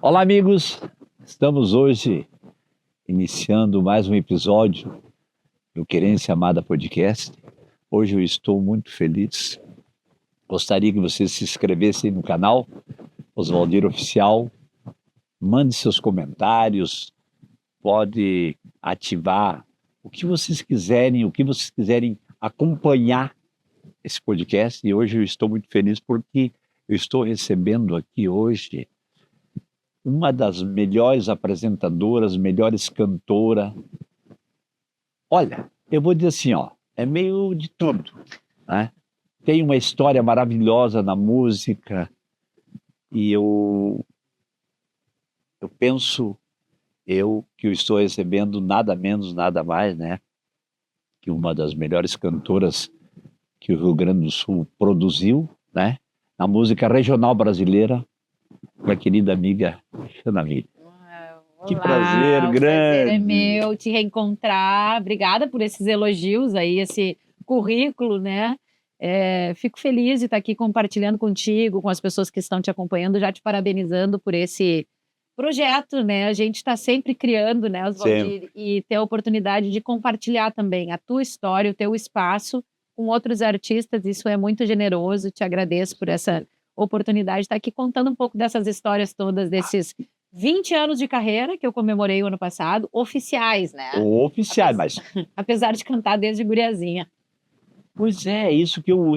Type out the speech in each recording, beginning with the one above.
Olá, amigos! Estamos hoje iniciando mais um episódio do Querência Amada Podcast. Hoje eu estou muito feliz. Gostaria que vocês se inscrevessem no canal Oswaldir Oficial. Mande seus comentários, pode ativar o que vocês quiserem acompanhar esse podcast. E hoje eu estou muito feliz porque eu estou recebendo aqui hoje uma das melhores apresentadoras, melhores cantora. Olha, eu vou dizer assim, é meio de tudo, né? Tem uma história maravilhosa na música e eu penso, que eu estou recebendo nada menos, nada mais, né? Que uma das melhores cantoras que o Rio Grande do Sul produziu, né? Na música regional brasileira, minha querida amiga Xanamília. Que prazer grande! O prazer é meu te reencontrar. Obrigada por esses elogios aí, esse currículo, né? Fico feliz de estar aqui compartilhando contigo, com as pessoas que estão te acompanhando, já te parabenizando por esse projeto, né? A gente está sempre criando, né, Oswaldir, e ter a oportunidade de compartilhar também a tua história, o teu espaço com outros artistas. Isso é muito generoso. Te agradeço por essa oportunidade de estar aqui contando um pouco dessas histórias todas, desses 20 anos de carreira que eu comemorei o ano passado, oficiais, né? Oficiais, mas... Apesar de cantar desde guriazinha. Pois é, isso que eu...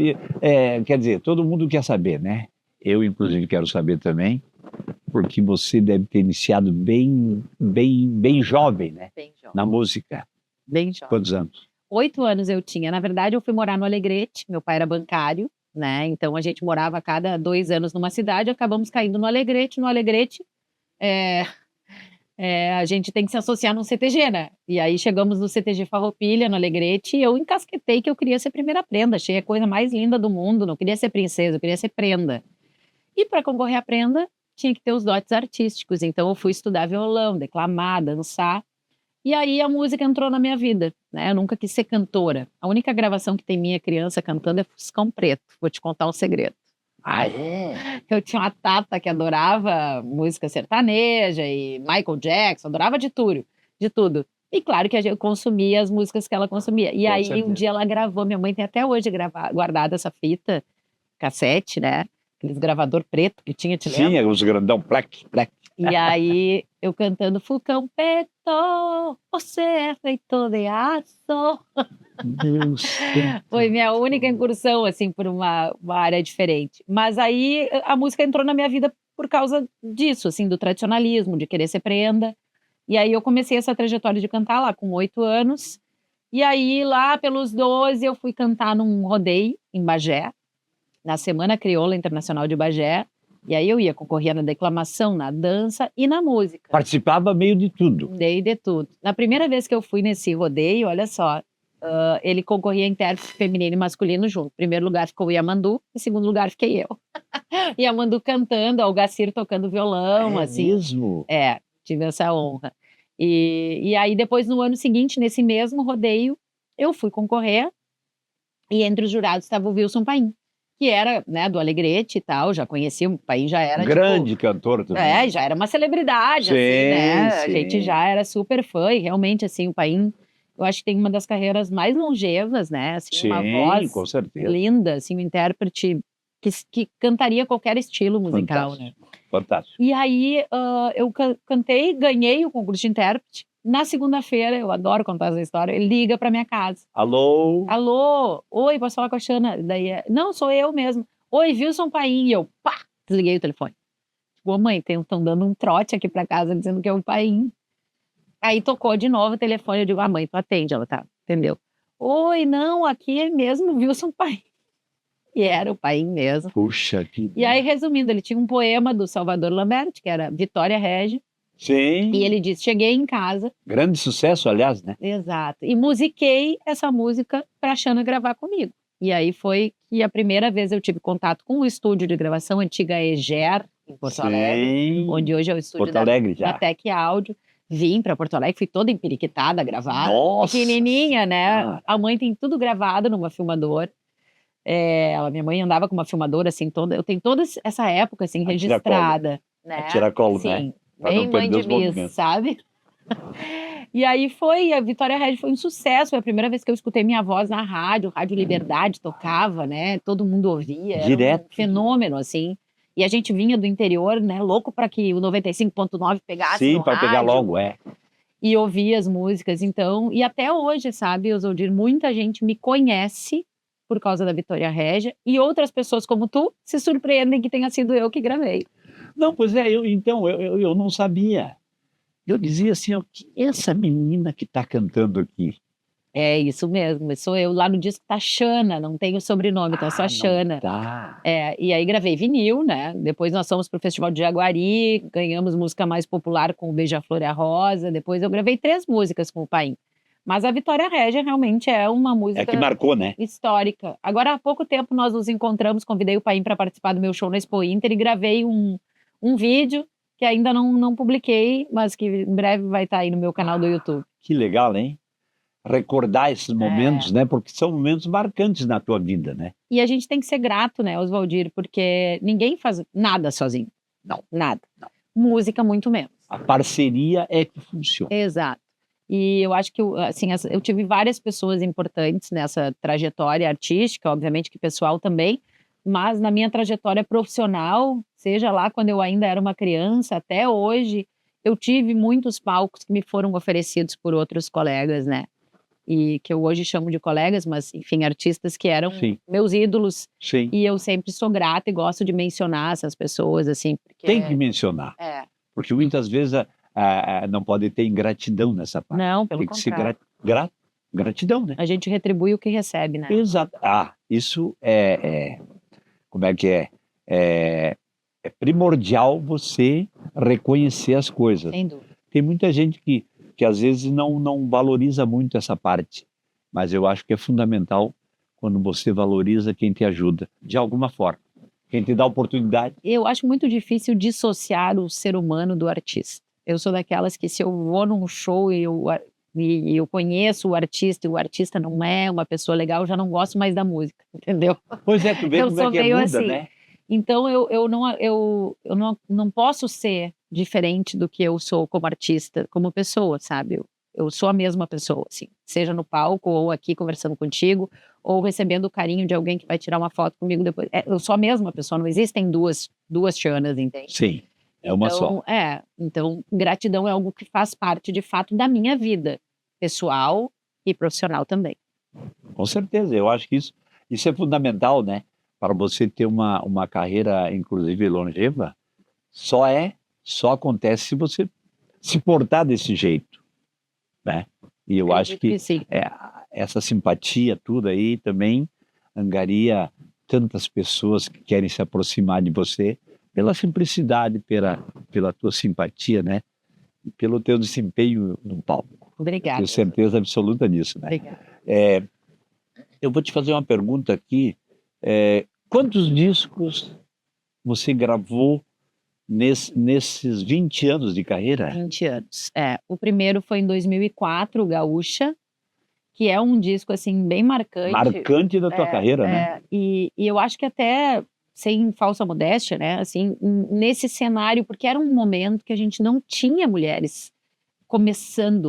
quer dizer, todo mundo quer saber, né? Eu, inclusive, quero saber também, porque você deve ter iniciado bem jovem, né? Bem jovem. Na música. Bem jovem. Quantos anos? 8 anos eu tinha. Na verdade, eu fui morar no Alegrete, meu pai era bancário, né? Então a gente morava a cada 2 anos numa cidade, acabamos caindo no Alegrete. No Alegrete, a gente tem que se associar num CTG, né? E aí chegamos no CTG Farroupilha, no Alegrete, e eu encasquetei que eu queria ser primeira prenda. Achei a coisa mais linda do mundo, não queria ser princesa, eu queria ser prenda. E para concorrer à prenda, tinha que ter os dotes artísticos. Então eu fui estudar violão, declamar, dançar. E aí a música entrou na minha vida, né? Eu nunca quis ser cantora. A única gravação que tem minha criança cantando é Fuscão Preto. Vou te contar um segredo. Ah, é? Eu tinha uma tata que adorava música sertaneja e Michael Jackson, adorava de tudo. E claro que eu consumia as músicas que ela consumia. E aí um dia ela gravou, minha mãe tem até hoje guardada essa fita, cassete, né? Aqueles gravador preto que tinha, te lembra? Sim, os grandão, plec. E aí, eu cantando Fulcão Preto, você é feito de aço. Deus. Foi minha única incursão, assim, por uma área diferente. Mas aí, a música entrou na minha vida por causa disso, assim, do tradicionalismo, de querer ser prenda. E aí, eu comecei essa trajetória de cantar lá com 8 anos. E aí, lá pelos 12, eu fui cantar num rodeio em Bagé, na Semana Crioula Internacional de Bagé. E aí eu concorria na declamação, na dança e na música. Participava meio de tudo. De tudo. Na primeira vez que eu fui nesse rodeio, olha só, ele concorria intérprete feminino e masculino junto. Em primeiro lugar ficou o Yamandu, em segundo lugar fiquei eu. Yamandu cantando, Algacir tocando violão, assim. Mesmo? Tive essa honra. E aí depois, no ano seguinte, nesse mesmo rodeio, eu fui concorrer e entre os jurados estava o Wilson Paim, que era, né, do Alegrete e tal, já conhecia, o Paim já era... Grande cantor também. Já era uma celebridade, sim, assim, né? Sim. A gente já era super fã e realmente, assim, o Paim, eu acho que tem uma das carreiras mais longevas, né? Assim, sim, uma voz com certeza. linda, assim, um intérprete que cantaria qualquer estilo musical, Fantástico. né? Fantástico. E aí eu cantei, ganhei o concurso de intérprete. Na segunda-feira, eu adoro contar essa história, ele liga para minha casa. Alô? Alô? Oi, posso falar com a Xana? Daí, não, sou eu mesmo. Oi, Wilson Paim. E eu, pá, desliguei o telefone. Tipo, mãe, estão dando um trote aqui para casa dizendo que é o Paim. Aí tocou de novo o telefone, eu digo, mãe, tu atende, ela tá, entendeu? Oi, não, aqui é mesmo o Wilson Paim. E era o Paim mesmo. Puxa, que... E aí, resumindo, ele tinha um poema do Salvador Lambert, que era Vitória Régia. Sim. E ele disse, cheguei em casa. Grande sucesso, aliás, né? Exato. E musiquei essa música para a Xana gravar comigo. E aí foi que a primeira vez eu tive contato com o estúdio de gravação, antiga EGER, em Porto Alegre, onde hoje é o estúdio da Tec Áudio. Vim para Porto Alegre, fui toda empiriquitada a gravar. Nossa! Pequenininha, né? A mãe tem tudo gravado numa filmadora. Minha mãe andava com uma filmadora, assim, eu tenho toda essa época, assim, registrada. né? tiracolo, né? Sim, Pra não bem mãe perder de os Miss, movimentos. sabe? E aí a Vitória Regia foi um sucesso, foi a primeira vez que eu escutei minha voz na rádio, Rádio Liberdade tocava, né? Todo mundo ouvia, era um Direto. fenômeno, assim. E a gente vinha do interior, né? Louco para que o 95.9 pegasse Sim, no para pegar rádio logo, é. e ouvia as músicas, então, e até hoje, sabe, Oswaldir, muita gente me conhece por causa da Vitória Regia e outras pessoas como tu se surpreendem que tenha sido eu que gravei. Não, pois é, eu não sabia. Eu dizia assim, ó, que essa menina que está cantando aqui. É isso mesmo, sou eu. Lá no disco tá Xana, não tem o sobrenome, tá só Não Xana. tá. E aí gravei vinil, né? Depois nós fomos pro Festival de Jaguari, ganhamos música mais popular com o Beija-Flor e a Rosa. Depois eu gravei 3 músicas com o Paim. Mas a Vitória Regia realmente é uma É música que marcou, né? histórica. Agora, há pouco tempo nós nos encontramos, convidei o Paim para participar do meu show na Expo Inter e gravei um vídeo que ainda não publiquei, mas que em breve vai estar aí no meu canal do YouTube. Que legal, hein? Recordar esses momentos, né? Porque são momentos marcantes na tua vida, né? E a gente tem que ser grato, né, Oswaldir, porque ninguém faz nada sozinho. Não. Nada. Não. Música, muito menos. A parceria é que funciona. Exato. E eu acho que, assim, eu tive várias pessoas importantes nessa trajetória artística, obviamente que pessoal também, mas na minha trajetória profissional, seja lá quando eu ainda era uma criança, até hoje, eu tive muitos palcos que me foram oferecidos por outros colegas, né? E que eu hoje chamo de colegas, mas, enfim, artistas que eram Sim. meus ídolos. Sim. E eu sempre sou grata e gosto de mencionar essas pessoas, assim, porque... Tem que mencionar. Porque muitas vezes não pode ter ingratidão nessa parte. Não, pelo Tem que ser contrário. gratidão, né? A gente retribui o que recebe, né? Exato. Isso como é que é? É primordial você reconhecer as coisas. Sem dúvida. Tem muita gente que às vezes não valoriza muito essa parte, mas eu acho que é fundamental quando você valoriza quem te ajuda, de alguma forma. Quem te dá oportunidade. Eu acho muito difícil dissociar o ser humano do artista. Eu sou daquelas que se eu vou num show e eu conheço o artista e o artista não é uma pessoa legal, eu já não gosto mais da música, entendeu? Pois é, tu vê Eu como é sou que meio muda, assim. né? Então eu não posso ser diferente do que eu sou como artista, como pessoa, sabe? Eu sou a mesma pessoa, assim, seja no palco ou aqui conversando contigo, ou recebendo o carinho de alguém que vai tirar uma foto comigo depois. Eu sou a mesma pessoa, não existem duas Xanas, entende? Sim, é uma só. Então, gratidão é algo que faz parte, de fato, da minha vida, pessoal e profissional também. Com certeza, eu acho que isso é fundamental, né? Para você ter uma carreira, inclusive, longeva, só acontece se você se portar desse jeito, né? E eu acho que sim. essa simpatia tudo aí também angaria tantas pessoas que querem se aproximar de você pela simplicidade, pela tua simpatia, né? E pelo teu desempenho no palco. Obrigada. Tenho certeza absoluta disso, né? Obrigada. Eu vou te fazer uma pergunta aqui. Quantos discos você gravou nesses 20 anos de carreira? 20 anos. O primeiro foi em 2004, o Gaúcha, que é um disco, assim, bem marcante. Marcante da tua carreira, né? E eu acho que até, sem falsa modéstia, né, assim, nesse cenário, porque era um momento que a gente não tinha mulheres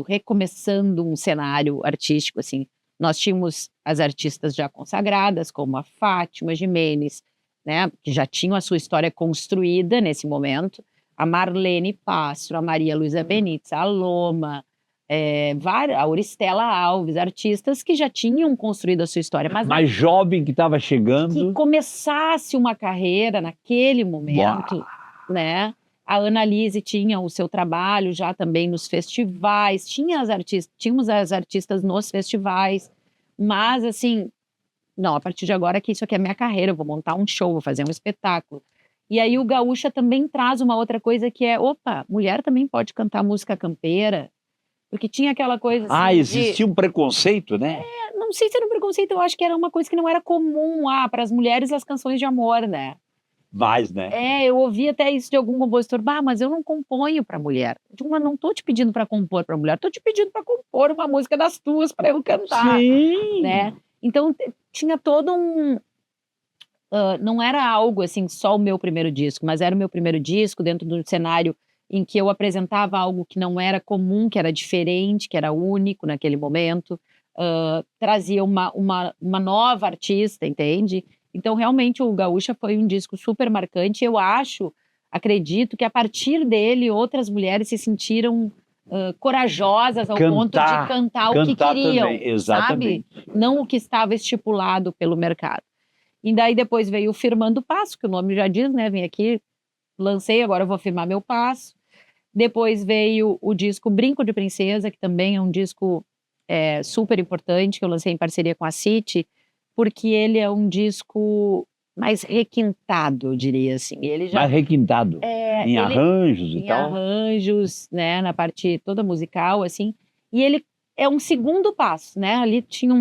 recomeçando um cenário artístico, assim. Nós tínhamos as artistas já consagradas, como a Fátima Gimenez, né, que já tinham a sua história construída nesse momento, a Marlene Pastro, a Maria Luísa Benítez, a Loma, a Auristela Alves, artistas que já tinham construído a sua história. Mas mais jovem que estava que chegando. começasse uma carreira naquele momento, né? A Annalise tinha o seu trabalho já também nos festivais, tínhamos as artistas nos festivais, mas assim, não, a partir de agora que isso aqui é minha carreira, eu vou montar um show, vou fazer um espetáculo. E aí o Gaúcha também traz uma outra coisa que é, mulher também pode cantar música campeira, porque tinha aquela coisa assim existia um preconceito, né? não sei se era um preconceito, eu acho que era uma coisa que não era comum, para as mulheres as canções de amor, né? Mais, né? Eu ouvi até isso de algum compositor, mas eu não componho para mulher. Eu não tô te pedindo para compor para mulher, tô te pedindo para compor uma música das tuas para eu cantar. Sim! Né? Então tinha todo não era algo assim, só o meu primeiro disco, mas era o meu primeiro disco dentro do cenário em que eu apresentava algo que não era comum, que era diferente, que era único naquele momento, trazia uma nova artista, entende? Então, realmente, o Gaúcha foi um disco super marcante. Eu acredito que a partir dele, outras mulheres se sentiram corajosas ao ponto de cantar o que queriam, também, exatamente. sabe? Não o que estava estipulado pelo mercado. E daí depois veio o Firmando Passo, que o nome já diz, né? Vim aqui, lancei, agora eu vou firmar meu passo. Depois veio o disco Brinco de Princesa, que também é um disco super importante, que eu lancei em parceria com a City, porque ele é um disco mais requintado, eu diria assim. Ele já, Mais requintado, em arranjos e em tal. arranjos, né, na parte toda musical, assim. E ele é um segundo passo, né? Ali tinha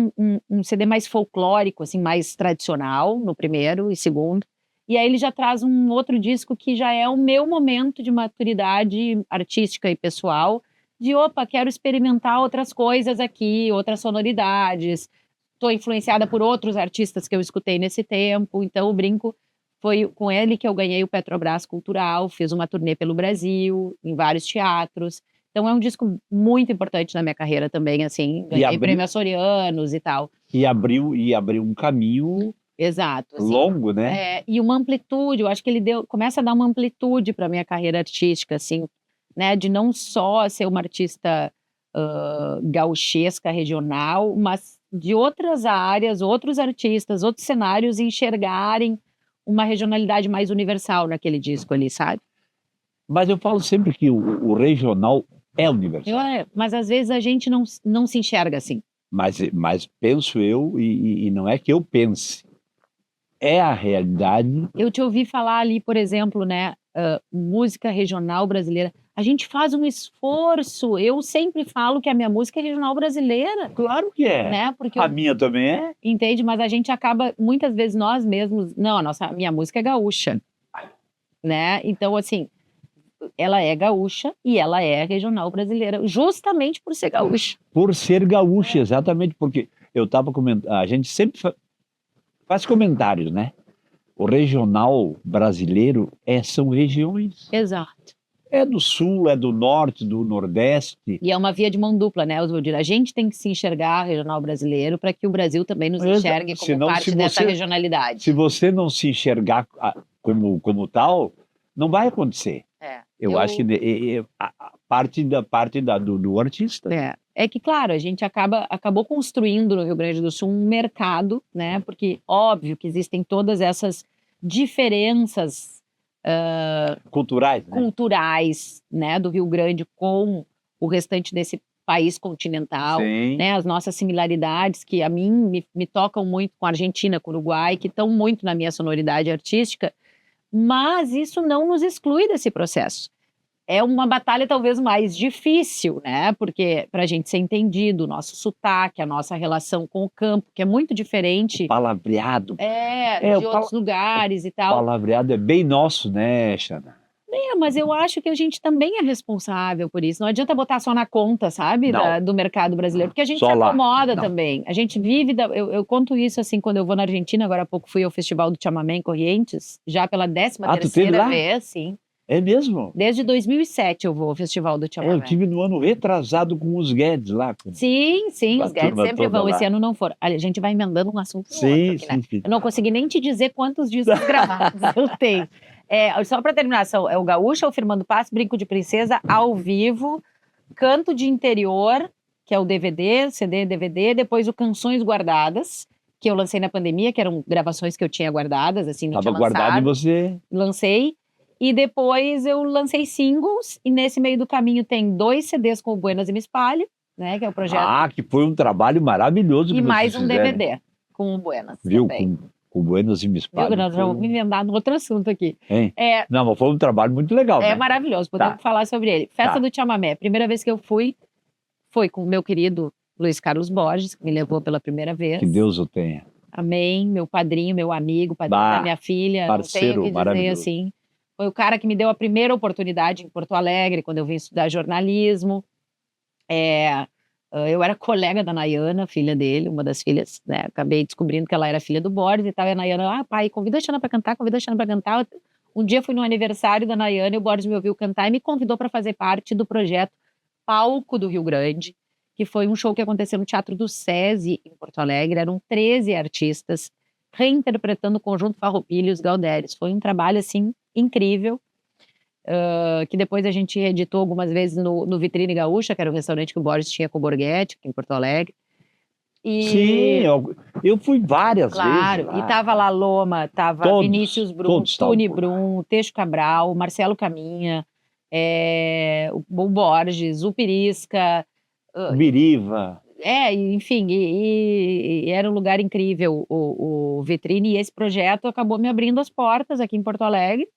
um CD mais folclórico, assim, mais tradicional, no primeiro e segundo. E aí ele já traz um outro disco que já é o meu momento de maturidade artística e pessoal, de opa, quero experimentar outras coisas aqui, outras sonoridades. Estou influenciada por outros artistas que eu escutei nesse tempo, então o Brinco foi com ele que eu ganhei o Petrobras Cultural, fiz uma turnê pelo Brasil, em vários teatros. Então é um disco muito importante na minha carreira também, assim, ganhei prêmio Açorianos e tal. E abriu um caminho. Exato. Assim, longo, né? E uma amplitude, eu acho que ele começa a dar uma amplitude para a minha carreira artística, assim, né? De não só ser uma artista gauchesca, regional, mas de outras áreas, outros artistas, outros cenários enxergarem uma regionalidade mais universal naquele disco ali, sabe? Mas eu falo sempre que o regional é universal. Mas às vezes a gente não se enxerga assim. Mas penso eu, e não é que eu pense, é a realidade. Eu te ouvi falar ali, por exemplo, né, música regional brasileira. A gente faz um esforço. Eu sempre falo que a minha música é regional brasileira. Claro que é. Né? Porque a minha também é. Entende? Mas a gente acaba, muitas vezes, nós mesmos... Não, a minha música é gaúcha. Né? Então, assim, ela é gaúcha e ela é regional brasileira, justamente por ser gaúcha. Por ser gaúcha, exatamente, porque eu estava comentando, a gente sempre faz comentários, né? O regional brasileiro são regiões. Exato. É do sul, é do norte, do nordeste. E é uma via de mão dupla, né, Oswaldir? A gente tem que se enxergar regional brasileiro para que o Brasil também nos enxergue como parte dessa regionalidade. Se você não se enxergar como tal, não vai acontecer. Eu acho que a parte do artista. É que, claro, a gente acabou construindo no Rio Grande do Sul um mercado, né? Porque, óbvio, que existem todas essas diferenças culturais, né, do Rio Grande com o restante desse país continental, né? As nossas similaridades que a mim me tocam muito com a Argentina, com o Uruguai, que estão muito na minha sonoridade artística, mas isso não nos exclui desse processo. É uma batalha talvez mais difícil, né? Porque para a gente ser entendido, o nosso sotaque, a nossa relação com o campo, que é muito diferente. O palavreado. De outros lugares e tal. O palavreado é bem nosso, né, Xana? Mas eu acho que a gente também é responsável por isso. Não adianta botar só na conta, sabe? Do mercado brasileiro, porque a gente se acomoda também. A gente vive... Eu conto isso assim, quando eu vou na Argentina, agora há pouco fui ao Festival do Chamamé em Corrientes, já pela 13ª vez, sim. É mesmo? Desde 2007 eu vou ao Festival do Chamamé. Eu tive no ano retrasado com os Guedes lá. Sim, os Guedes sempre vão. Esse ano não foram. A gente vai emendando um assunto no outro aqui, né? Sim. Eu não consegui nem te dizer quantos discos gravados eu tenho. Só para terminar, é o Gaúcha, o Firmando Passo, Brinco de Princesa, ao vivo, Canto de Interior, que é o DVD, CD, DVD, depois o Canções Guardadas, que eu lancei na pandemia, que eram gravações que eu tinha guardadas, assim, não tinha lançado. Estava guardado e você... Lancei. E depois eu lancei singles, e nesse meio do caminho tem 2 CDs com o Buenas e Me Espalho, né, que é o projeto. Que foi um trabalho maravilhoso. E mais um DVD com o Buenas. Viu? Com o Buenas e Me Espalho. Nós vamos emendar no outro assunto aqui. Não, mas foi um trabalho muito legal. É maravilhoso, podemos falar sobre ele. Festa do Chamamé, primeira vez que eu fui, foi com o meu querido Luiz Carlos Borges, que me levou pela primeira vez. Que Deus o tenha. Amém, meu padrinho, meu amigo, padrinho da minha filha. Parceiro, não tenho o que dizer assim. Foi o cara que me deu a primeira oportunidade em Porto Alegre, quando eu vim estudar jornalismo. Eu era colega da Nayana, filha dele, uma das filhas, né? Acabei descobrindo que ela era filha do Borges e tal. E a Nayana, pai, convida a Xana pra cantar, convida a Xana pra cantar. Um dia fui no aniversário da Nayana e o Borges me ouviu cantar e me convidou para fazer parte do projeto Palco do Rio Grande, que foi um show que aconteceu no Teatro do SESI, em Porto Alegre. Eram 13 artistas reinterpretando o conjunto Farroupilha e os Galdéries. Foi um trabalho, assim, incrível. Que depois a gente editou algumas vezes no Vitrine Gaúcha, que era o restaurante que o Borges tinha com o Borghetti, aqui em Porto Alegre. Sim, eu fui várias Claro, vezes e lá. tava lá Loma, tava Todos, Vinícius Brum, todos estavam Tony por lá. Brum, Teixo Cabral, Marcelo Caminha, o Borges, o Pirisca, Biriva. enfim, e era um lugar incrível o Vitrine, e esse projeto acabou me abrindo as portas aqui em Porto Alegre,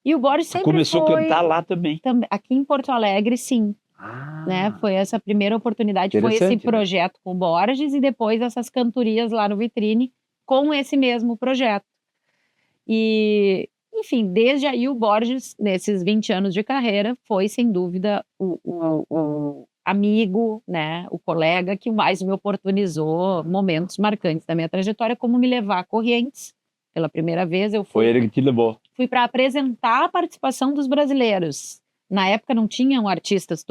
e o Borges sempre Começou a foi cantar lá também. aqui em Porto Alegre, sim, né? Foi essa primeira oportunidade, foi esse Interessante, né? projeto com o Borges e depois essas cantorias lá no Vitrine com esse mesmo projeto. E, enfim, desde aí o Borges, nesses 20 anos de carreira, foi sem dúvida o amigo, né? O colega que mais me oportunizou momentos marcantes da minha trajetória, como me levar a Correntes. Pela primeira vez eu Foi ele que te levou. fui para apresentar a participação dos brasileiros. Na época não tinham artistas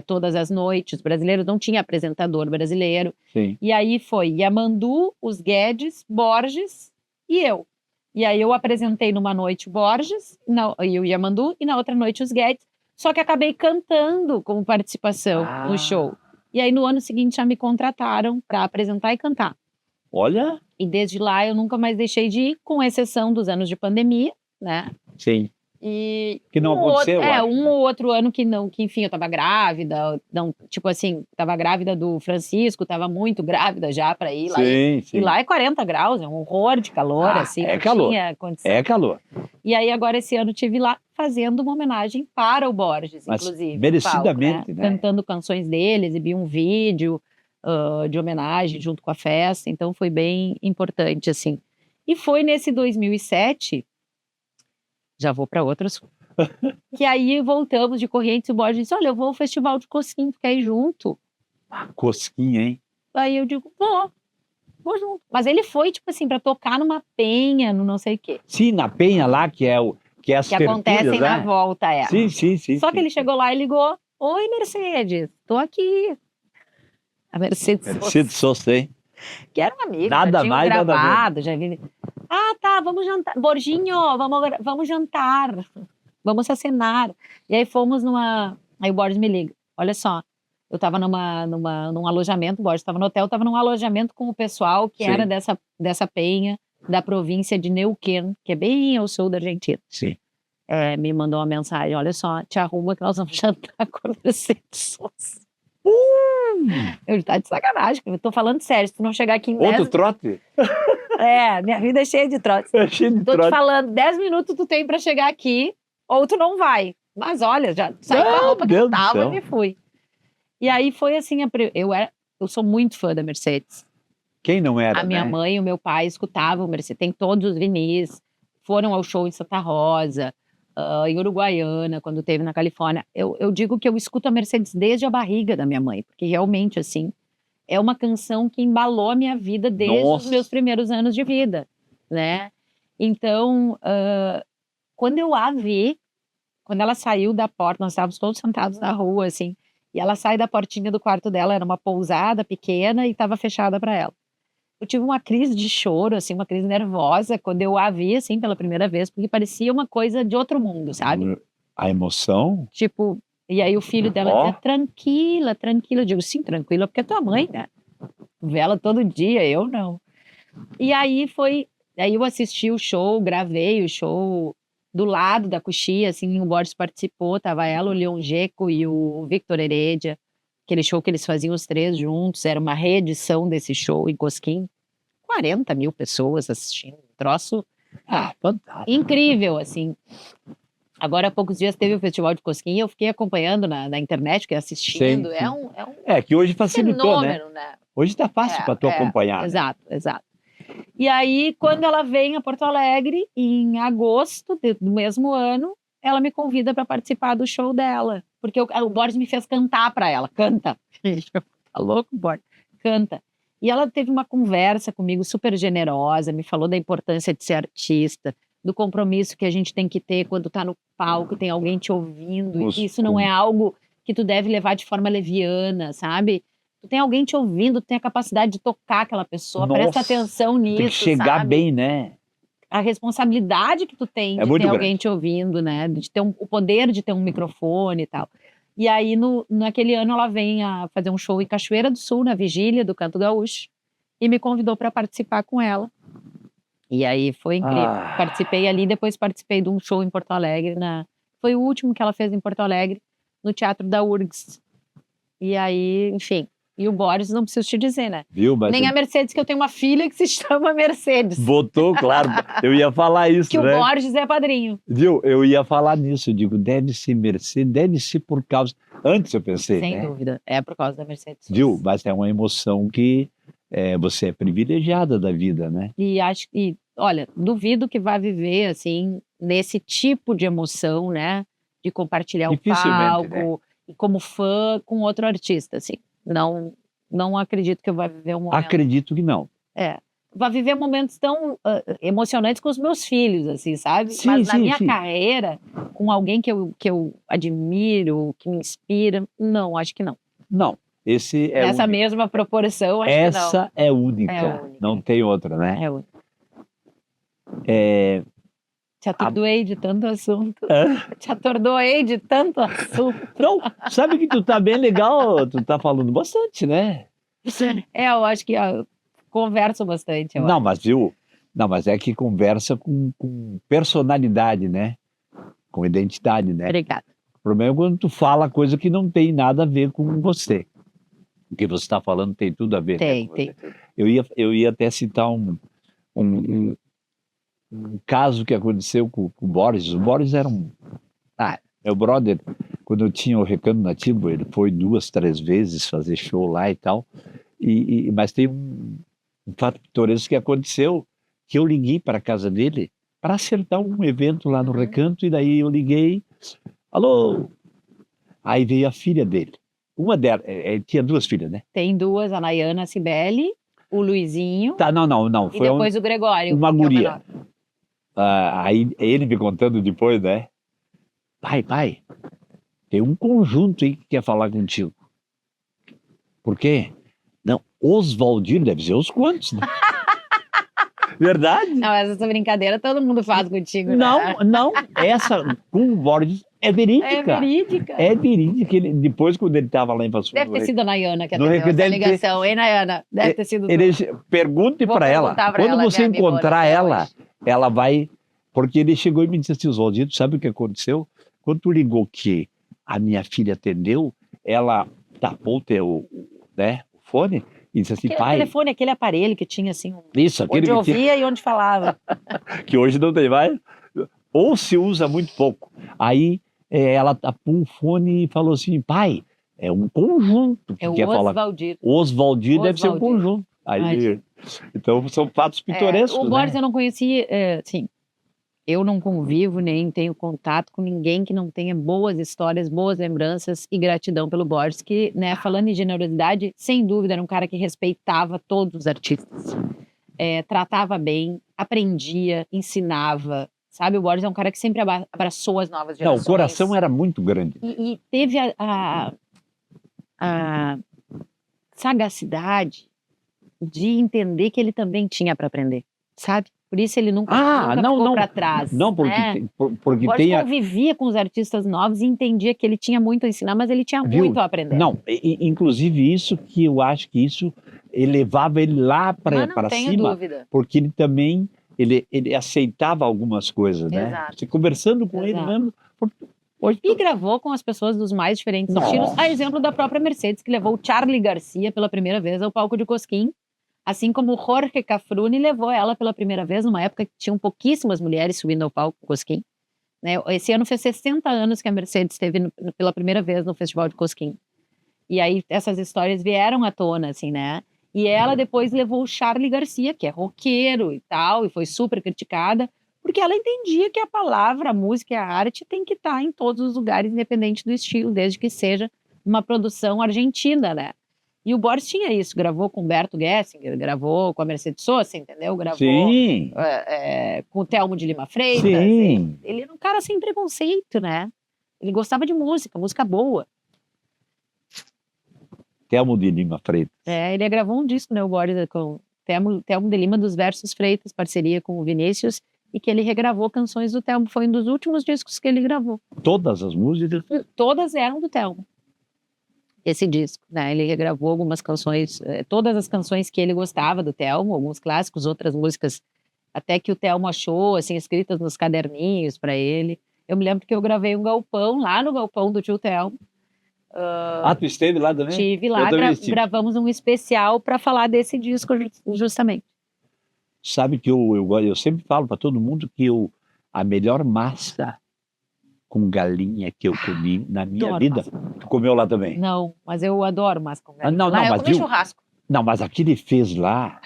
todas as noites, os brasileiros não tinham apresentador brasileiro. Sim. E aí foi Yamandu, os Guedes, Borges e eu. E aí eu apresentei numa noite o Borges e o Yamandu, e na outra noite os Guedes, só que acabei cantando como participação no show. E aí no ano seguinte já me contrataram para apresentar e cantar. Olha. E desde lá eu nunca mais deixei de ir, com exceção dos anos de pandemia, né? Sim. E Que não aconteceu, acho, um né? ou outro ano que não, que enfim, eu tava grávida, não, tipo assim, tava grávida do Francisco, tava muito grávida já para ir lá. Sim, sim. E lá é 40 graus, é um horror de calor, assim, é não calor. tinha condição. É calor. E aí agora esse ano tive lá fazendo uma homenagem para o Borges, Mas inclusive, merecidamente, no palco, né? cantando canções dele, exibi um vídeo de homenagem junto com a festa, então foi bem importante, assim. E foi nesse 2007, já vou para outras, que aí voltamos de Correntes e o Borges disse, olha, eu vou ao Festival de Cosquinha, tu quer ir junto? Cosquinha, hein? Aí eu digo, vou junto. Mas ele foi, tipo assim, para tocar numa penha, no não sei o quê. Sim, na Penha lá, que as Que acontecem tertúlias, na né? volta, Sim. Só que ele chegou lá e ligou, oi, Mercedes, tô aqui. A Mercedes Sosa, hein? que era um amigo, Nada já tinham mais, nada gravado, já vi. Ah, tá, vamos jantar. Borginho, vamos jantar. Vamos acenar. E aí fomos numa. Aí o Borges me liga. Olha só, eu tava num alojamento, o Borges estava no hotel, tava num alojamento com o pessoal que Sim. era dessa penha da província de Neuquén, que é bem ao sul da Argentina. Sim. Me mandou uma mensagem: olha só, te arruma que nós vamos jantar com a Mercedes Sosa. Eu tá de sacanagem, eu tô falando sério, se tu não chegar aqui em Outro 10... trote? minha vida é cheia de trotes. É cheio de Tô te trote. falando, 10 minutos tu tem pra chegar aqui, ou tu não vai. Mas olha, já saí com a roupa que Deus eu do tava céu. e fui. E aí foi assim, eu sou muito fã da Mercedes. Quem não era, A minha né? mãe e o meu pai escutavam Mercedes, tem todos os vinis, foram ao show em Santa Rosa, em Uruguaiana, quando teve na Califórnia. Eu digo que eu escuto a Mercedes desde a barriga da minha mãe, porque realmente, assim, é uma canção que embalou a minha vida desde os Nossa. meus primeiros anos de vida, né? Então, quando eu a vi, quando ela saiu da porta, nós estávamos todos sentados na rua, assim, e ela sai da portinha do quarto dela, era uma pousada pequena e estava fechada para ela. Eu tive uma crise de choro, assim, uma crise nervosa, quando eu a vi, assim, pela primeira vez, porque parecia uma coisa de outro mundo, sabe? A emoção? Tipo, e aí o filho dela dizia, tranquila, tranquila. Eu digo, sim, tranquila, porque é tua mãe, né? Vê ela todo dia, eu não. E aí aí eu assisti o show, gravei o show do lado da coxia, assim, o Borges participou, tava ela, o Leon Gecko e o Victor Heredia, aquele show que eles faziam os três juntos, era uma reedição desse show em Cosquim, 40 mil pessoas assistindo, um troço fantástico. incrível, assim. Agora, há poucos dias teve o Festival de Cosquim e eu fiquei acompanhando na internet, que assistindo. Sim. É um que hoje facilitou, fenômeno, né? Hoje tá fácil para tu acompanhar. Exato, exato. E aí, quando ela vem a Porto Alegre, em agosto do mesmo ano, ela me convida para participar do show dela. Porque o Borges me fez cantar para ela. Canta. Tá louco, Borges? Canta. E ela teve uma conversa comigo super generosa, me falou da importância de ser artista, do compromisso que a gente tem que ter quando tá no palco, tem alguém te ouvindo, e que isso não é algo que tu deve levar de forma leviana, sabe? Tu tem alguém te ouvindo, tu tem a capacidade de tocar aquela pessoa, presta Nossa, atenção nisso, tem que chegar sabe? bem, né? A responsabilidade que tu tem É de muito ter grande. alguém te ouvindo, né? De ter o poder de ter um microfone e tal. E aí, naquele ano, ela vem a fazer um show em Cachoeira do Sul, na vigília do Canto Gaúcho, e me convidou para participar com ela. E aí foi incrível. Ah. Participei ali, depois participei de um show em Porto Alegre. Foi o último que ela fez em Porto Alegre, no Teatro da URGS. E aí, enfim. E o Boris, não preciso te dizer, né? Viu? Mas Nem a Mercedes, que eu tenho uma filha que se chama Mercedes. botou, claro. Eu ia falar isso, Que o né? Borges é padrinho. Viu? Eu ia falar nisso. Eu digo, deve ser Mercedes, deve ser por causa... Antes eu pensei, Sem né? dúvida. É por causa da Mercedes. Viu? Mas é uma emoção que você é privilegiada da vida, né? E acho que, olha, duvido que vá viver, assim, nesse tipo de emoção, né? De compartilhar o Dificilmente, palco, e como fã com outro artista, assim. Não acredito que eu vá viver um momento. Acredito que não. Vai viver momentos tão emocionantes com os meus filhos, assim, sabe? Sim, Mas na sim, minha sim. carreira, com alguém que eu admiro, que me inspira, não, acho que não. Não. Esse é Nessa único. mesma proporção, acho que Essa é única. É única. Não tem outra, né? não. É único. É... Te atordoei de tanto assunto. Hã? Te atordoei de tanto assunto. Não, sabe que tu tá bem legal, tu tá falando bastante, né? Eu acho que converso bastante. Eu Não, acho. mas viu? Não, mas é que conversa com personalidade, né? Com identidade, né? Obrigada. O problema é quando tu fala coisa que não tem nada a ver com você. O que você está falando tem tudo a ver, né, com Tem. você. Eu ia até citar um caso que aconteceu com o Boris. O Boris era meu brother. Quando eu tinha o Recanto Nativo, ele foi 2, 3 vezes fazer show lá e tal. Mas tem um fato pitoresco que aconteceu, que eu liguei para a casa dele para acertar um evento lá no Recanto, e daí eu liguei, alô? Aí veio a filha dele. Uma delas, tinha 2 filhas, né? Tem 2, a Nayana, a Cibele, o Luizinho Tá, não, e foi depois o Gregório. uma que é o guria. menor. Aí ele me contando depois, né? Pai, tem um conjunto aí que quer falar contigo. Por quê? Não, Oswaldinho deve ser os quantos, né? Verdade? Não, essa brincadeira todo mundo faz contigo, né? Não, essa com o Borges é verídica. É verídica. É verídica. Depois, quando ele estava lá em Passo Deve ter sido a Nayana que No atendeu essa deve ter- ligação, hein, Nayana? Deve ter sido tu. Pergunte Vou para ela. perguntar pra Quando ela, você minha amigona, encontrar até ela, hoje. ela vai... Porque ele chegou e me disse assim, Oswaldinho, tu sabe o que aconteceu? Quando tu ligou que a minha filha atendeu, ela tapou o fone e disse assim, Aquele pai... telefone, aquele aparelho que tinha assim, Isso, aquele onde que tinha... ouvia e onde falava. que hoje não tem mais, ou se usa muito pouco. Aí ela tapou o fone e falou assim, pai, é um conjunto que É o quer falar. Oswaldir. Oswaldir deve ser um Oswaldir. conjunto. Aí, então são fatos pitorescos, O Boris né? eu não conheci, sim, eu não convivo nem tenho contato com ninguém que não tenha boas histórias, boas lembranças e gratidão pelo Boris, que, né, falando em generosidade, sem dúvida era um cara que respeitava todos os artistas, tratava bem, aprendia, ensinava, sabe? O Boris é um cara que sempre abraçou as novas Não, gerações. o coração era muito grande. E teve a sagacidade de entender que ele também tinha para aprender, sabe? Por isso ele nunca ficou para trás. Não, porque, né? porque Boris tem... convivia com os artistas novos e entendia que ele tinha muito a ensinar, mas ele tinha muito a aprender. Não, inclusive isso que eu acho que isso elevava ele lá para Mas não tenho cima, dúvida. porque ele também ele aceitava algumas coisas, né? Exato. Você conversando com ele Exato. mesmo. Hoje, E gravou com as pessoas dos mais diferentes estilos, a exemplo da própria Mercedes, que levou o Charly Garcia pela primeira vez ao palco de Cosquín, assim como o Jorge Cafrune levou ela pela primeira vez, numa época que tinham pouquíssimas mulheres subindo ao palco Cosquín. Né? Esse ano fez 60 anos que a Mercedes esteve pela primeira vez no Festival de Cosquín. E aí essas histórias vieram à tona, assim, né? E ela depois levou o Charly Garcia, que é roqueiro e tal, e foi super criticada, porque ela entendia que a palavra, a música e a arte tem que estar em todos os lugares, independente do estilo, desde que seja uma produção argentina, né? E o Boris tinha isso, gravou com o Humberto Gessinger, gravou com a Mercedes Sosa, entendeu? Gravou Sim, com o Thelmo de Lima Freitas. sim. Ele era um cara sem preconceito, né? Ele gostava de música boa. Thelmo de Lima Freitas. Ele gravou um disco, né, o Boris, com Thelmo de Lima dos Versos Freitas, parceria com o Vinícius, e que ele regravou canções do Thelmo. Foi um dos últimos discos que ele gravou. Todas as músicas? Todas eram do Thelmo. Esse disco, né? Ele regravou algumas canções, todas as canções que ele gostava do Thelmo, alguns clássicos, outras músicas até que o Thelmo achou, assim, escritas nos caderninhos para ele. Eu me lembro que eu gravei um galpão, lá no galpão do tio Thelmo. Tu esteve lá também? Estive lá, gravamos um especial para falar desse disco, justamente. Sabe que eu sempre falo para todo mundo que a melhor massa com galinha que eu comi na minha vida. Tu comeu lá também? Não, mas eu adoro massa com galinha. Não, eu comi churrasco. Não, mas aqui ele fez lá,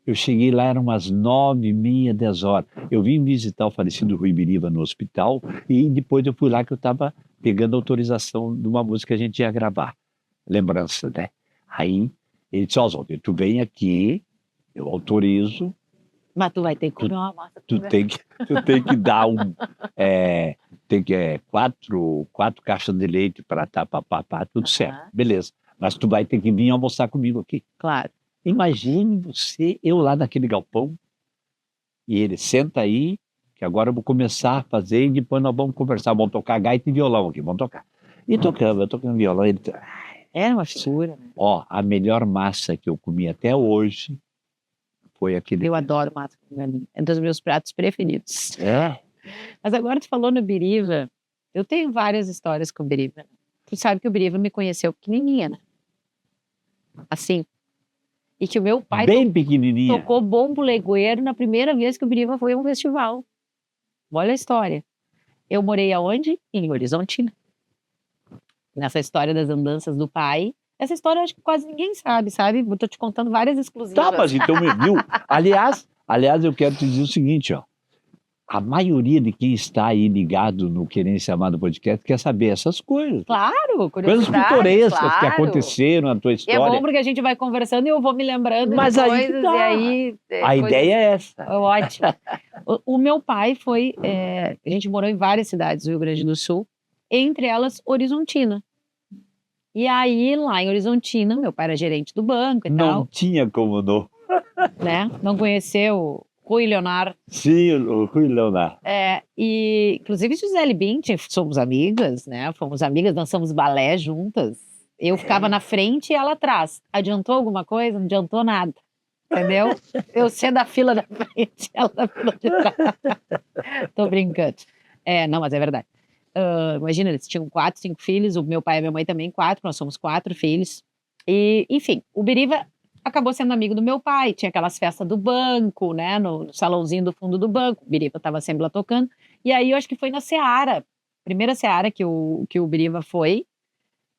eu cheguei lá, eram umas 9h30, 10 horas. Eu vim visitar o falecido Rui Biriva no hospital e depois eu fui lá que eu estava pegando autorização de uma música que a gente ia gravar. Lembrança, né? Aí ele disse, Oswaldo, tu vem aqui, eu autorizo. Mas tu vai ter que comer uma massa. Tu tem que dar quatro caixas de leite para tudo certo. Beleza. Mas tu vai ter que vir almoçar comigo aqui. Claro. Imagine você, eu lá naquele galpão, e ele, senta aí, que agora eu vou começar a fazer e depois nós vamos conversar. Vamos tocar gaita e violão aqui, vamos tocar. E eu tocando violão. Ele... Era uma fissura, né? A melhor massa que eu comi até hoje foi aquele... Eu adoro massa com galinha. É um dos meus pratos preferidos. É? Mas agora tu falou no Biriva. Eu tenho várias histórias com o Biriva. Tu sabe que o Biriva me conheceu pequenininha, né? Assim. E que o meu pai bem pequenininha. Tocou bombo legueiro na primeira vez que o Biriva foi a um festival. Olha a história. Eu morei aonde? Em Horizontina. Nessa história das andanças do pai. Essa história eu acho que quase ninguém sabe? Eu tô te contando várias exclusivas. Tá, mas então me viu. Aliás, eu quero te dizer o seguinte, a maioria de quem está aí ligado no Querência Amada Podcast quer saber essas coisas. Claro, coisas pitorescas que aconteceram na tua história. E é bom porque a gente vai conversando e eu vou me lembrando mas de aí coisas. Tá. E aí, a ideia é essa. Ótimo. O meu pai foi... a gente morou em várias cidades do Rio Grande do Sul, entre elas Horizontina. E aí, lá em Horizontina, meu pai era gerente do banco e tal. Não tinha como não. Né? Não conheceu Rui Leonardo. Sim, o Rui Leonardo. E inclusive Gisele Bündchen, somos amigas, né? Fomos amigas, dançamos balé juntas. Eu ficava na frente e ela atrás. Adiantou alguma coisa? Não adiantou nada. Entendeu? Eu ser da fila da frente, ela da fila de trás. Tô brincando. Não, mas é verdade. Imagina, eles tinham 4, 5 filhos, o meu pai e a minha mãe também 4, nós somos 4 filhos. E, enfim, o Biriva acabou sendo amigo do meu pai, tinha aquelas festas do banco, né, no salãozinho do fundo do banco, o Biriva estava sempre lá tocando, e aí eu acho que foi na Seara, primeira Seara que o Biriva foi,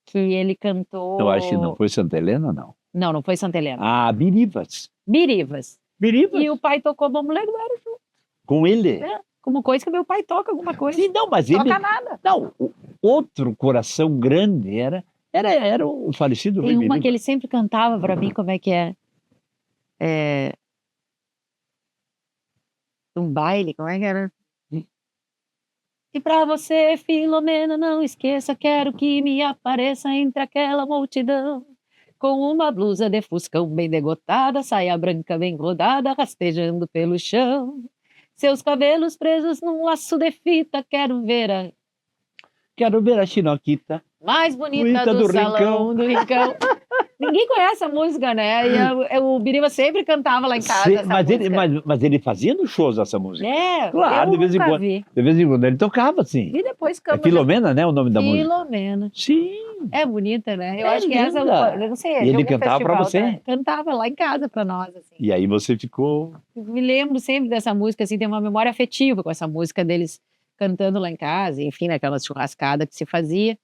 que ele cantou... Eu acho que não foi Santa Helena, não. Não, não foi Santa Helena. Birivas. Birivas. Birivas. E o pai tocou Bombo Legueiro junto. Com ele? Como coisa que meu pai toca alguma coisa. Sim, não, mas toca ele... nada. Não, outro coração grande era o falecido Rui Tem uma Biriva. que ele sempre cantava pra mim, como é que é? Um baile, como é que era? E pra você, Filomena, não esqueça, quero que me apareça entre aquela multidão. Com uma blusa de fuscão bem degotada, saia branca bem rodada, rastejando pelo chão. Seus cabelos presos num laço de fita, quero ver a Chinoquita. mais bonita do salão, do rincão. Ninguém conhece a música, né? E o Biriva sempre cantava lá em casa Mas ele fazia nos shows essa música. Claro, de vez em quando. De vez em quando ele tocava, assim. E depois cantava. Filomena, né, o nome da música? Filomena. Sim. É bonita, né? Eu acho que essa, eu não sei. E ele cantava pra você? Tá? Cantava lá em casa pra nós, assim. E aí você ficou... Me lembro sempre dessa música, assim, tem uma memória afetiva com essa música deles cantando lá em casa, enfim, naquela churrascada que se fazia.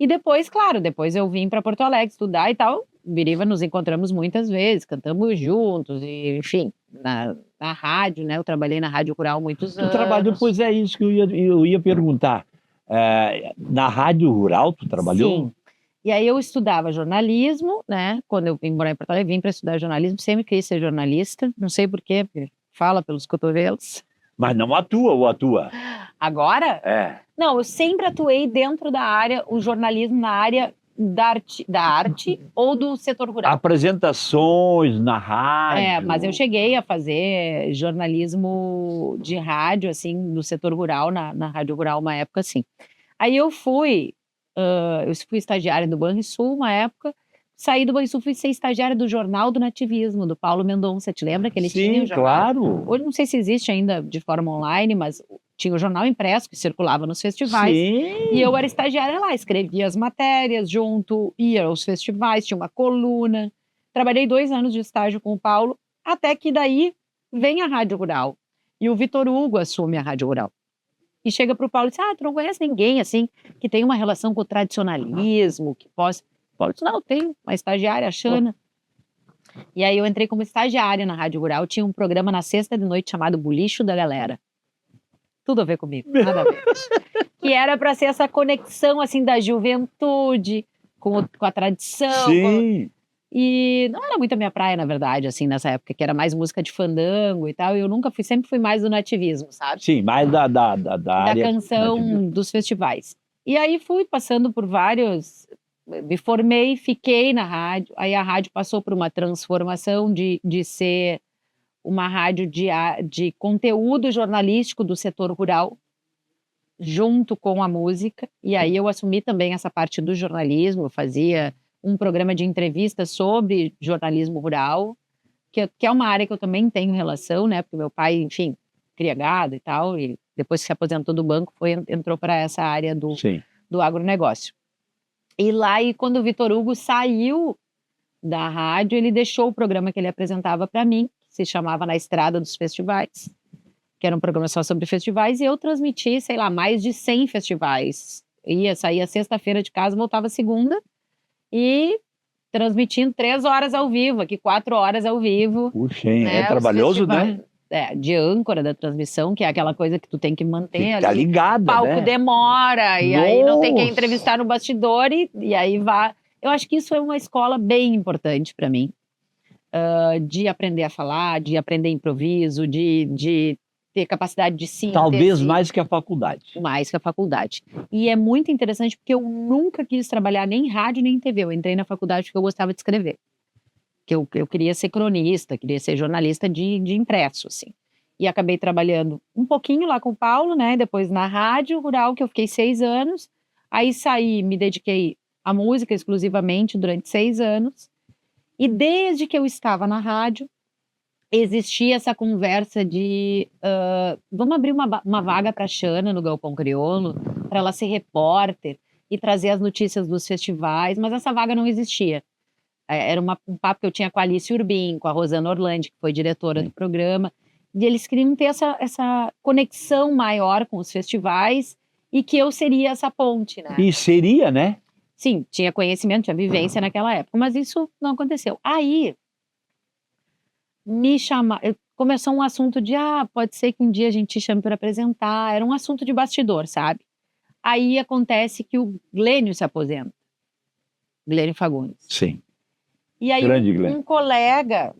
E depois, claro, depois eu vim para Porto Alegre estudar e tal. Biriva, nos encontramos muitas vezes, cantamos juntos, e, enfim, na rádio, né? Eu trabalhei na Rádio Rural muitos anos. Tu trabalhou, pois é isso que eu ia perguntar. Na Rádio Rural tu trabalhou? Sim. E aí eu estudava jornalismo, né? Quando eu vim morar em Porto Alegre, vim para estudar jornalismo, sempre quis ser jornalista, não sei por quê, porque fala pelos cotovelos. Mas não atua ou atua? Agora? É. Não, eu sempre atuei dentro da área, o jornalismo na área da arte ou do setor rural. Apresentações na rádio. Mas eu cheguei a fazer jornalismo de rádio, assim, do setor rural, na Rádio Rural, uma época, assim. Aí eu fui estagiária do Banrisul, uma época, saí do Banrisul, fui ser estagiária do Jornal do Nativismo, do Paulo Mendonça, te lembra que ele tinha Sim, o jornal? claro. Hoje não sei se existe ainda de forma online, mas tinha o jornal impresso que circulava nos festivais. Sim. E eu era estagiária lá, escrevia as matérias junto, ia aos festivais, tinha uma coluna. Trabalhei 2 anos de estágio com o Paulo, até que daí vem a Rádio Rural. E o Vitor Hugo assume a Rádio Rural. E chega para o Paulo e diz, tu não conhece ninguém, assim, que tem uma relação com o tradicionalismo, que possa... O Paulo disse, não, eu tenho uma estagiária, a Xana. E aí eu entrei como estagiária na Rádio Rural, tinha um programa na sexta de noite chamado Bulicho da Galera. Tudo a ver comigo, nada a ver. Que era para ser essa conexão, assim, da juventude com a tradição. Sim. E não era muito a minha praia, na verdade, assim, nessa época, que era mais música de fandango e tal, e eu sempre fui mais do nativismo, sabe? Sim, mais da área... Da canção dos festivais. E aí fui passando por vários... Me formei, fiquei na rádio, aí a rádio passou por uma transformação de ser uma rádio de conteúdo jornalístico do setor rural, junto com a música, e aí eu assumi também essa parte do jornalismo, eu fazia um programa de entrevistas sobre jornalismo rural, que é uma área que eu também tenho relação, né, porque meu pai, enfim, cria gado e tal, e depois que se aposentou do banco, entrou para essa área do agronegócio. E lá, quando o Vitor Hugo saiu da rádio, ele deixou o programa que ele apresentava para mim, que se chamava Na Estrada dos Festivais, que era um programa só sobre festivais, e eu transmiti, sei lá, mais de 100 festivais. Saía sexta-feira de casa, voltava segunda, e transmitindo 3 horas ao vivo, aqui 4 horas ao vivo. Puxa, hein? É trabalhoso, né? De âncora da transmissão, que é aquela coisa que tu tem que manter ali. Tá ligada, o palco né? demora, e aí não tem quem entrevistar no bastidor, e aí vai. Eu acho que isso é uma escola bem importante para mim, de aprender a falar, de aprender improviso, de ter capacidade de síntese. Talvez mais que a faculdade. Mais que a faculdade. E é muito interessante porque eu nunca quis trabalhar nem em rádio nem em TV. Eu entrei na faculdade porque eu gostava de escrever. Que eu queria ser cronista, queria ser jornalista de impresso, assim. E acabei trabalhando um pouquinho lá com o Paulo, né? Depois na Rádio Rural, que eu fiquei 6 anos. Aí saí, me dediquei à música exclusivamente durante 6 anos. E desde que eu estava na rádio, existia essa conversa de vamos abrir uma vaga para a Xana no Galpão Crioulo, para ela ser repórter e trazer as notícias dos festivais, mas essa vaga não existia. Era um papo que eu tinha com a Alice Urbim, com a Rosana Orlandi, que foi diretora do programa, e eles queriam ter essa conexão maior com os festivais e que eu seria essa ponte, né? E seria, né? Sim, tinha conhecimento, tinha vivência naquela época, mas isso não aconteceu. Aí começou um assunto de, pode ser que um dia a gente te chame para apresentar, era um assunto de bastidor, sabe? Aí acontece que o Glênio se aposenta, Glênio Fagundes. Sim. E aí um colega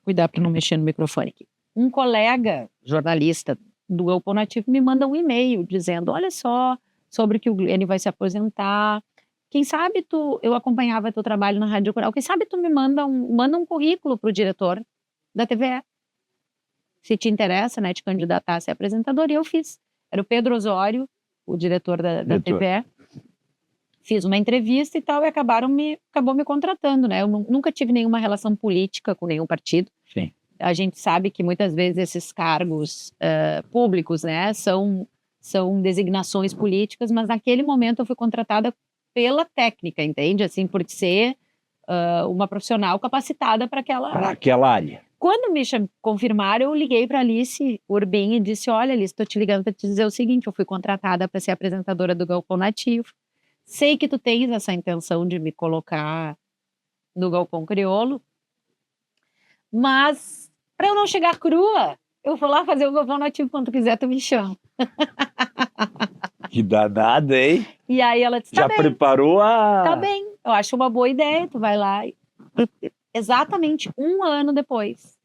cuidar para não mexer no microfone aqui, um colega jornalista do Galpão Nativo me manda um e-mail dizendo, olha só, sobre que o Glênio vai se aposentar, quem sabe eu acompanhava teu trabalho na Rádio Rural, quem sabe tu me manda um currículo para o diretor da TVE, se te interessa, né, te candidatar a ser apresentador, e eu fiz. Era o Pedro Osório, o diretor da TVE, fiz uma entrevista e tal, e acabou me contratando, né, eu nunca tive nenhuma relação política com nenhum partido. Sim. A gente sabe que muitas vezes esses cargos públicos, né, são designações políticas, mas naquele momento eu fui contratada pela técnica, entende? Assim, por ser uma profissional capacitada para aquela área. Quando me confirmaram, eu liguei para Alice Urbim e disse, olha, Alice, estou te ligando para te dizer o seguinte, eu fui contratada para ser apresentadora do Galpão Nativo, sei que tu tens essa intenção de me colocar no Galpão Crioulo, mas para eu não chegar crua, eu vou lá fazer o Galpão Nativo, quando tu quiser tu me chama. Que danada, hein? E aí ela disse, Já preparou a... tá bem, eu acho uma boa ideia, tu vai lá. Exatamente um ano depois,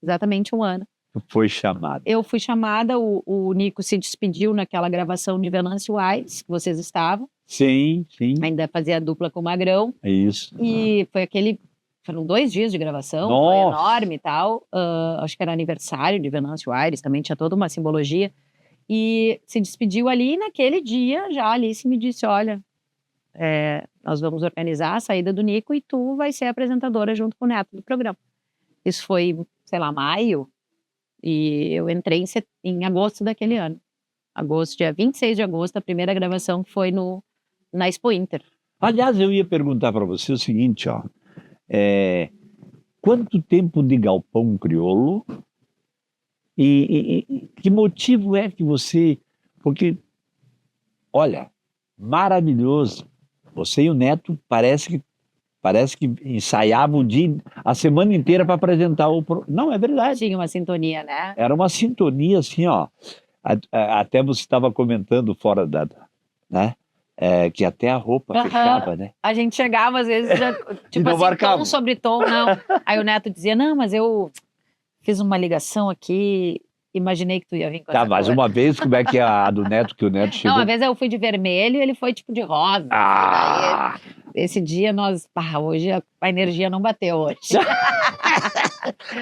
exatamente um ano, Foi chamada. eu fui chamada, o Nico se despediu naquela gravação de Venâncio Aires, que vocês estavam, Sim, sim, ainda fazia dupla com o Magrão, é isso. e foi foram 2 dias de gravação, Nossa. foi enorme e tal, acho que era aniversário de Venâncio Aires, também tinha toda uma simbologia, e se despediu ali, e naquele dia já a Alice me disse, olha, nós vamos organizar a saída do Nico e tu vai ser apresentadora junto com o Neto do programa. Isso foi, sei lá, maio, e eu entrei em agosto daquele ano. Dia 26 de agosto, a primeira gravação foi na Expo Inter. Aliás, eu ia perguntar para você o seguinte, ó. Quanto tempo de Galpão Crioulo e que motivo é que você... Porque, olha, maravilhoso. Você e o Neto parece que ensaiavam a semana inteira para apresentar Não, é verdade. Tinha uma sintonia, né? Era uma sintonia assim, ó. Até você estava comentando fora né? Que até a roupa fechava, né? A gente chegava, às vezes, tipo assim, tom sobre tom, não. Aí o Neto dizia, não, mas eu fiz uma ligação aqui, imaginei que tu ia vir com essa mas cor. uma vez, como é que é a do Neto, que o Neto chegou? Não, uma vez eu fui de vermelho e ele foi tipo de rosa. Ah! Esse dia hoje a energia não bateu hoje.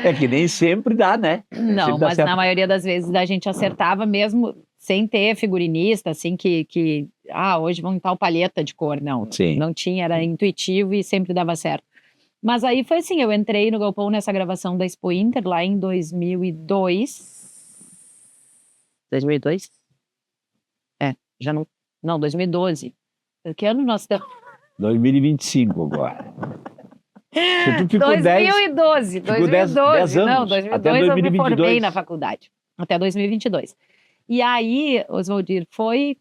É que nem sempre dá, né? Não, sempre mas na maioria das vezes a gente acertava mesmo sem ter figurinista, assim, que hoje vamos tal palheta de cor. Não, Sim. Não tinha, era intuitivo e sempre dava certo. Mas aí foi assim, eu entrei no Galpão nessa gravação da Expo Inter lá em 2002. 2002? Já não... Não, 2012. Que ano nós estamos? 2025 agora. Tu ficou 2012. 10 anos. Não, 2002 até 2022. eu me formei na faculdade. Até 2022. E aí, Oswaldir, foi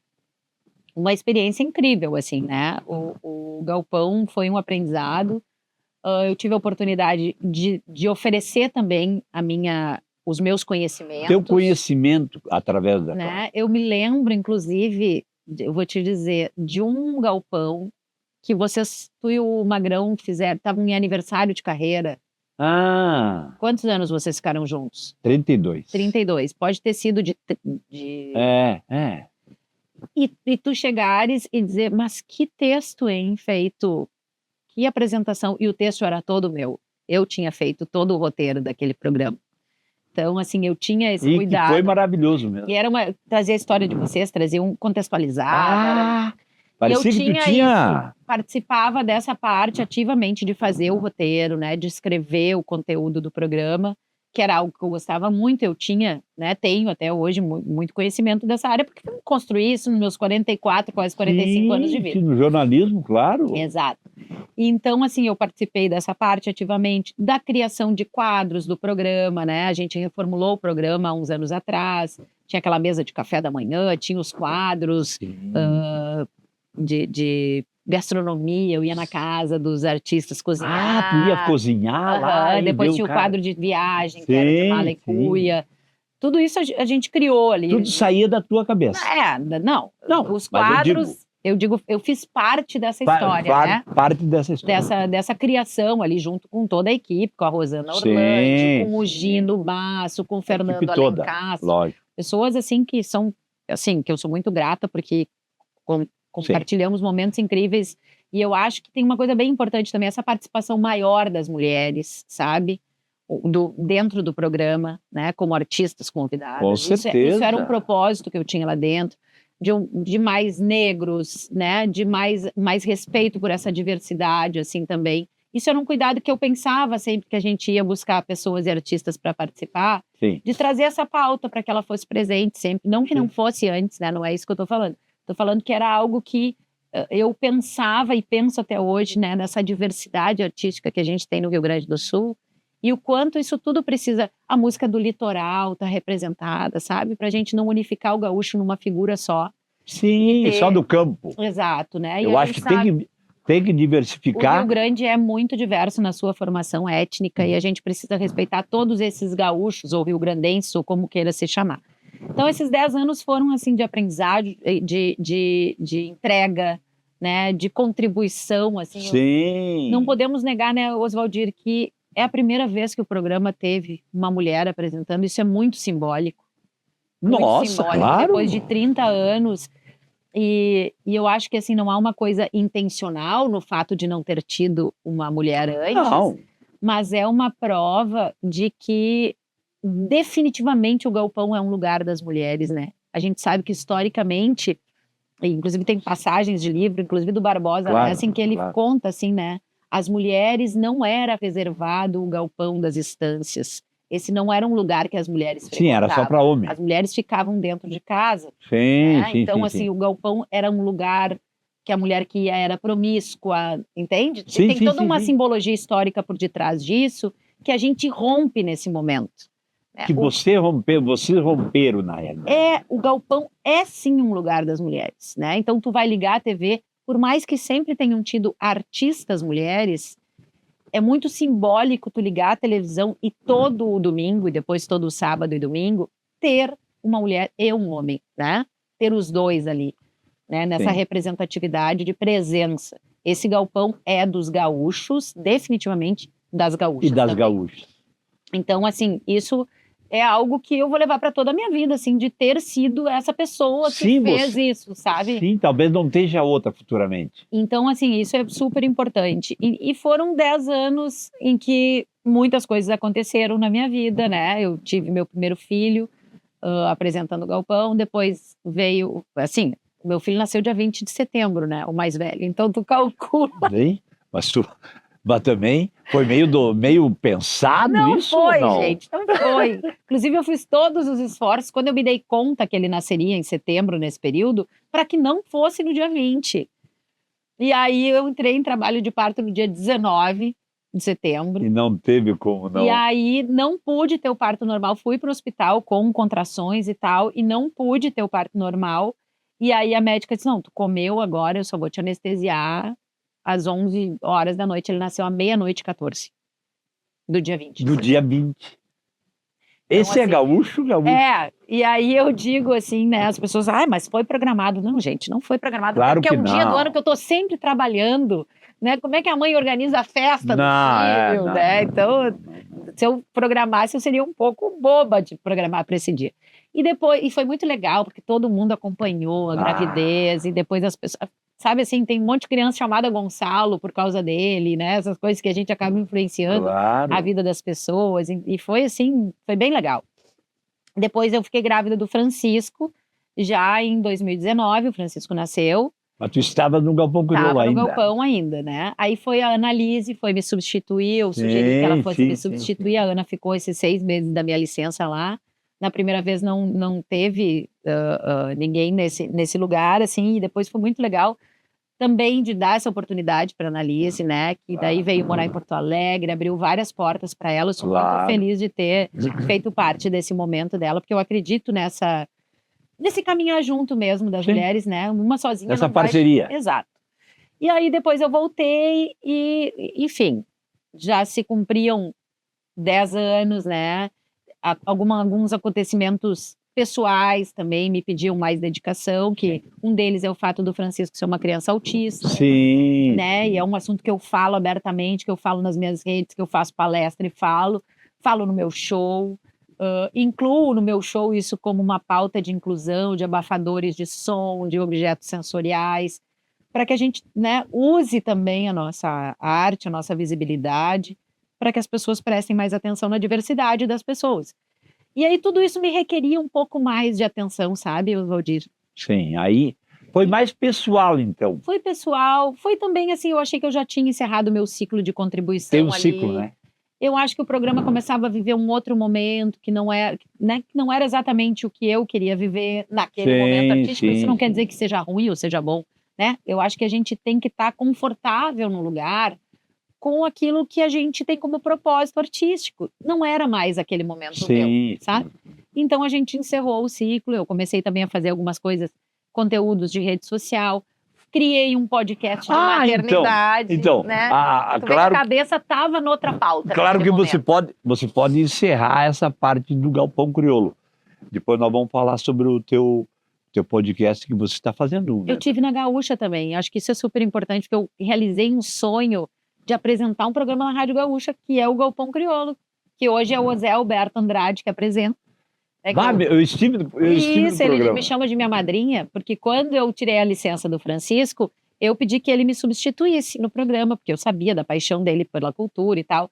uma experiência incrível, assim, né? O Galpão foi um aprendizado. Eu tive a oportunidade de oferecer também os meus conhecimentos. Teu conhecimento através da... Né? Eu me lembro, inclusive, eu vou te dizer, de um galpão que tu e o Magrão estavam em aniversário de carreira. Quantos anos vocês ficaram juntos? 32. 32. Pode ter sido de... E tu chegares e dizer, mas que texto, hein, feito... Que apresentação, e o texto era todo meu. Eu tinha feito todo o roteiro daquele programa. Então, assim, eu tinha esse cuidado. E foi maravilhoso mesmo. E trazer a história de vocês, trazer contextualizar. Parecia que tu tinha... Participava dessa parte ativamente de fazer o roteiro, né, de escrever o conteúdo do programa, que era algo que eu gostava muito. Eu tinha, né, tenho até hoje muito conhecimento dessa área, porque eu construí isso nos meus 44, quase 45 anos de vida. No jornalismo, claro. Exato. Então, assim, eu participei dessa parte ativamente, da criação de quadros do programa, né? A gente reformulou o programa há uns anos atrás, tinha aquela mesa de café da manhã, tinha os quadros de gastronomia, eu ia na casa dos artistas cozinhar. Tu ia cozinhar lá? Depois tinha o quadro de viagem, que era de mala e cuia. Tudo isso a gente criou ali. Tudo saía da tua cabeça. Não, os quadros... Eu fiz parte dessa história, né? Parte dessa história. Dessa criação ali, junto com toda a equipe, com a Rosana Orlandi, com o Gino Basso, com o Fernando Alencastro. Lógico. Pessoas, assim, que são... Assim, que eu sou muito grata, porque compartilhamos momentos incríveis. E eu acho que tem uma coisa bem importante também, essa participação maior das mulheres, sabe? Dentro do programa, né? Como artistas convidadas. Com certeza. Isso era um propósito que eu tinha lá dentro. De mais negros, né? De mais respeito por essa diversidade, assim, também. Isso era um cuidado que eu pensava sempre que a gente ia buscar pessoas e artistas para participar, de trazer essa pauta para que ela fosse presente sempre. Não que não fosse antes, né? Não é isso que eu estou falando. Estou falando que era algo que eu pensava e penso até hoje, né? Nessa diversidade artística que a gente tem no Rio Grande do Sul. E o quanto isso tudo precisa... A música do litoral tá representada, sabe? Pra gente não unificar o gaúcho numa figura só. Sim, só do campo. Exato, né? Eu acho que tem que diversificar. O Rio Grande é muito diverso na sua formação étnica e a gente precisa respeitar todos esses gaúchos, ou rio-grandenses, ou como queira se chamar. Então, esses 10 anos foram, assim, de aprendizado, de entrega, né, de contribuição, assim. Sim. Não podemos negar, né, Oswaldir, que é a primeira vez que o programa teve uma mulher apresentando, isso é muito simbólico. Muito Nossa, simbólico, claro. depois de 30 anos. E eu acho que, assim, não há uma coisa intencional no fato de não ter tido uma mulher antes, Não. mas é uma prova de que definitivamente o galpão é um lugar das mulheres, né? A gente sabe que historicamente, e inclusive tem passagens de livro, inclusive do Barbosa, Claro, assim, que ele claro. conta assim, né? As mulheres não era reservado o galpão das estâncias. Esse não era um lugar que as mulheres Sim, era só frequentavam. para homem. As mulheres ficavam dentro de casa, Sim, né? sim, Então, sim, assim, sim. o galpão era um lugar que a mulher que ia era promíscua, entende? Sim, Tem sim, toda sim, uma sim. simbologia histórica por detrás disso que a gente rompe nesse momento. Que vocês romperam na realidade. O galpão é sim um lugar das mulheres, né? Então tu vai ligar a TV, por mais que sempre tenham tido artistas mulheres, é muito simbólico tu ligar a televisão e todo o domingo, e depois todo o sábado e domingo, ter uma mulher e um homem, né? Ter os dois ali, né? Nessa Sim. representatividade de presença. Esse galpão é dos gaúchos, definitivamente das gaúchas E das também. gaúchas. Então, assim, isso é algo que eu vou levar para toda a minha vida, assim, de ter sido essa pessoa que Sim, fez isso, sabe? Sim, talvez não esteja outra futuramente. Então, assim, isso é super importante. E foram 10 anos em que muitas coisas aconteceram na minha vida, né? Eu tive meu primeiro filho apresentando o Galpão, depois veio, assim, meu filho nasceu dia 20 de setembro, né? O mais velho. Então, tu calcula. Bem, mas também foi meio pensado Não isso foi, ou não? gente, não foi. Inclusive, eu fiz todos os esforços quando eu me dei conta que ele nasceria em setembro, nesse período, para que não fosse no dia 20. E aí eu entrei em trabalho de parto no dia 19 de setembro. E não teve como não. E aí não pude ter o parto normal. Fui para o hospital com contrações e tal, e não pude ter o parto normal. E aí a médica disse: não, tu comeu agora, eu só vou te anestesiar às 11 horas da noite. Ele nasceu à meia-noite 14 do dia 20. Do dia 20. Então, Esse é assim, gaúcho? e aí eu digo assim, né, as pessoas, mas foi programado. Não, gente, não foi programado, Claro porque é que um dia do não. ano que eu tô sempre trabalhando, né, como é que a mãe organiza a festa do filho, né, então, se eu programasse, eu seria um pouco boba de programar para esse dia. E depois, e foi muito legal, porque todo mundo acompanhou a gravidez, e depois as pessoas, sabe assim, tem um monte de criança chamada Gonçalo por causa dele, né, essas coisas que a gente acaba influenciando a vida das pessoas, e foi assim, foi bem legal. Depois eu fiquei grávida do Francisco, já em 2019, o Francisco nasceu. Mas tu estava no Galpão Crioulo ainda. Estava no Galpão ainda, né? Aí foi a Annalise, foi me substituir, eu sugeri que ela fosse me substituir, a Ana ficou esses 6 meses da minha licença lá. Na primeira vez não teve ninguém nesse lugar, assim, e depois foi muito legal também de dar essa oportunidade para a Annalise, né? Que daí veio morar em Porto Alegre, abriu várias portas para ela. Eu sou muito feliz de ter feito parte desse momento dela, porque eu acredito nesse caminhar junto mesmo das mulheres, né? Uma sozinha. Essa parceria. Exato. E aí depois eu voltei e, enfim, já se cumpriam 10 anos, né? Alguns acontecimentos pessoais também me pediam mais dedicação, que um deles é o fato do Francisco ser uma criança autista. Sim. Né? E é um assunto que eu falo abertamente, que eu falo nas minhas redes, que eu faço palestra e falo no meu show. Incluo no meu show isso como uma pauta de inclusão, de abafadores de som, de objetos sensoriais, para que a gente, né, use também a nossa arte, a nossa visibilidade, para que as pessoas prestem mais atenção na diversidade das pessoas. E aí tudo isso me requeria um pouco mais de atenção, sabe, Valdir? Sim, aí foi mais pessoal, então. Foi pessoal, foi também assim, eu achei que eu já tinha encerrado o meu ciclo de contribuição Tem um ali. ciclo, né? Eu acho que o programa começava a viver um outro momento, que não era exatamente o que eu queria viver naquele momento artístico. Isso não quer dizer que seja ruim ou seja bom, né? Eu acho que a gente tem que estar confortável no lugar com aquilo que a gente tem como propósito artístico. Não era mais aquele momento meu, sabe? Então a gente encerrou o ciclo, eu comecei também a fazer algumas coisas, conteúdos de rede social, criei um podcast de maternidade, então, né? Claro, a cabeça estava noutra pauta. Claro que você pode encerrar essa parte do Galpão Crioulo. Depois nós vamos falar sobre o teu podcast que você está fazendo. Eu tive na Gaúcha também. Acho que isso é super importante, porque eu realizei um sonho de apresentar um programa na Rádio Gaúcha, que é o Galpão Crioulo, que hoje é o Zé Alberto Andrade que apresenta. Eu estive no Isso, ele programa. me chama de minha madrinha, porque quando eu tirei a licença do Francisco, eu pedi que ele me substituísse no programa, porque eu sabia da paixão dele pela cultura e tal.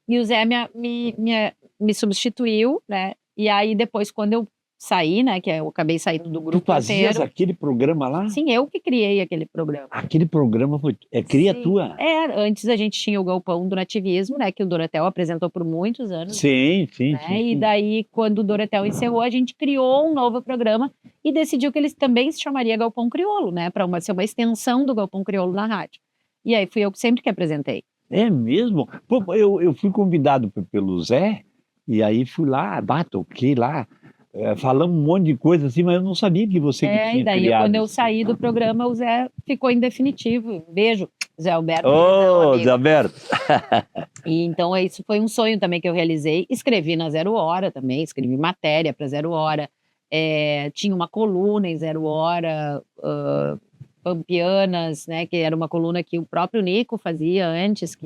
E o Zé me substituiu, né? E aí depois, quando eu saí, né, que eu acabei saindo do Tu grupo fazias inteiro. aquele programa lá? Sim, eu que criei aquele programa. Aquele programa cria Sim. tua? Antes a gente tinha o Galpão do Nativismo, né, que o Dorotel apresentou por muitos anos. Sim, sim, Né? sim. E daí, quando o Dorotel encerrou, a gente criou um novo programa e decidiu que ele também se chamaria Galpão Crioulo, né, para ser uma extensão do Galpão Crioulo na rádio. E aí fui eu que sempre que apresentei. É mesmo? Pô, eu fui convidado pelo Zé, e aí fui lá, toquei lá, falamos um monte de coisa assim, mas eu não sabia que você que tinha E daí, criado. quando eu saí do programa, o Zé ficou em definitivo. Beijo, Zé Alberto. Ô, Zé Alberto! E então, isso foi um sonho também que eu realizei. Escrevi na Zero Hora também, escrevi matéria para Zero Hora. Tinha uma coluna em Zero Hora, Pampianas, né, que era uma coluna que o próprio Nico fazia antes,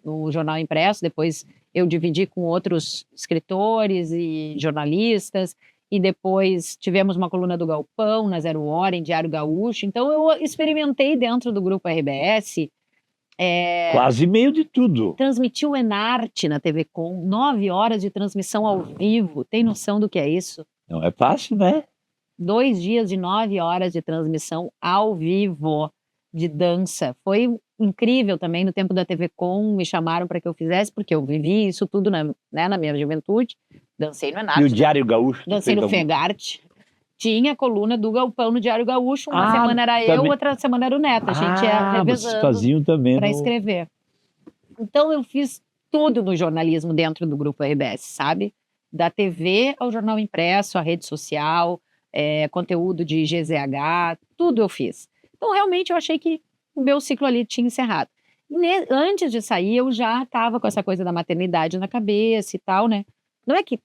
no Jornal Impresso. Depois eu dividi com outros escritores e jornalistas, e depois tivemos uma coluna do Galpão na Zero Hora, em Diário Gaúcho. Então eu experimentei dentro do Grupo RBS. Quase meio de tudo. Transmiti o Enarte na TV Com, 9 horas de transmissão ao vivo. Tem noção do que é isso? Não é fácil, né? 2 dias de 9 horas de transmissão ao vivo de dança. Foi incrível também. No tempo da TV Com, me chamaram para que eu fizesse, porque eu vivi isso tudo na minha juventude. Dancei no Enarte. E o Diário Gaúcho? Dancei no Fegarte. Tinha a coluna do Galpão no Diário Gaúcho. Uma semana era eu, outra semana era o Neto. A gente ia revezando faziam também para escrever. Então eu fiz tudo no jornalismo dentro do Grupo RBS, sabe? Da TV ao jornal impresso, a rede social, conteúdo de GZH, tudo eu fiz. Então realmente eu achei que o meu ciclo ali tinha encerrado. Antes de sair, eu já estava com essa coisa da maternidade na cabeça e tal, né? Não é que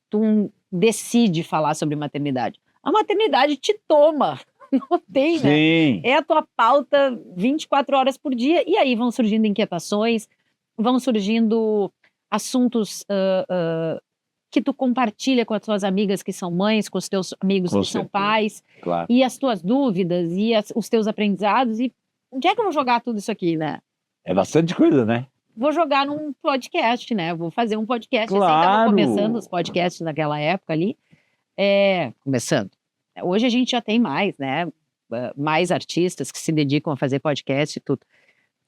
tu decide falar sobre maternidade. A maternidade te toma. Não tem, né? Sim. É a tua pauta 24 horas por dia. E aí vão surgindo inquietações, vão surgindo assuntos que tu compartilha com as tuas amigas que são mães, com os teus amigos que são pais. Claro. E as tuas dúvidas, e os teus aprendizados. E onde é que eu vou jogar tudo isso aqui, né? É bastante coisa, né? Vou jogar num podcast, né? Vou fazer um podcast. Claro. Assim, estava começando os podcasts naquela época ali. Começando. Hoje a gente já tem mais, né? Mais artistas que se dedicam a fazer podcast e tudo.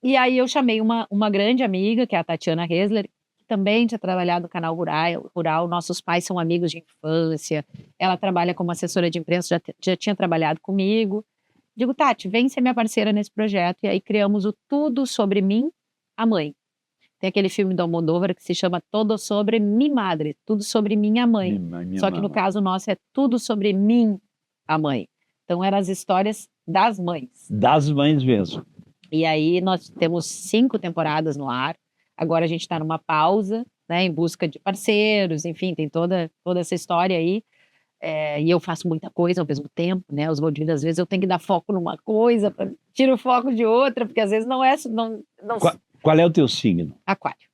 E aí eu chamei uma grande amiga, que é a Tatiana Hesler, que também tinha trabalhado no canal Rural. Nossos pais são amigos de infância. Ela trabalha como assessora de imprensa, já tinha trabalhado comigo. Digo, Tati, vem ser minha parceira nesse projeto. E aí criamos o Tudo Sobre Mim, a Mãe. Tem aquele filme do Almodóvar que se chama Todo Sobre Mi Madre, Tudo Sobre Minha Mãe. Só que no caso nosso é Tudo Sobre Mim, a Mãe. Então eram as histórias das mães. Das mães mesmo. E aí nós temos 5 temporadas no ar. Agora a gente está numa pausa, né, em busca de parceiros, enfim, tem toda essa história aí. E eu faço muita coisa ao mesmo tempo, né? Os Valdir, às vezes eu tenho que dar foco numa coisa, tiro o foco de outra, porque às vezes não é... Qual é o teu signo? Aquário.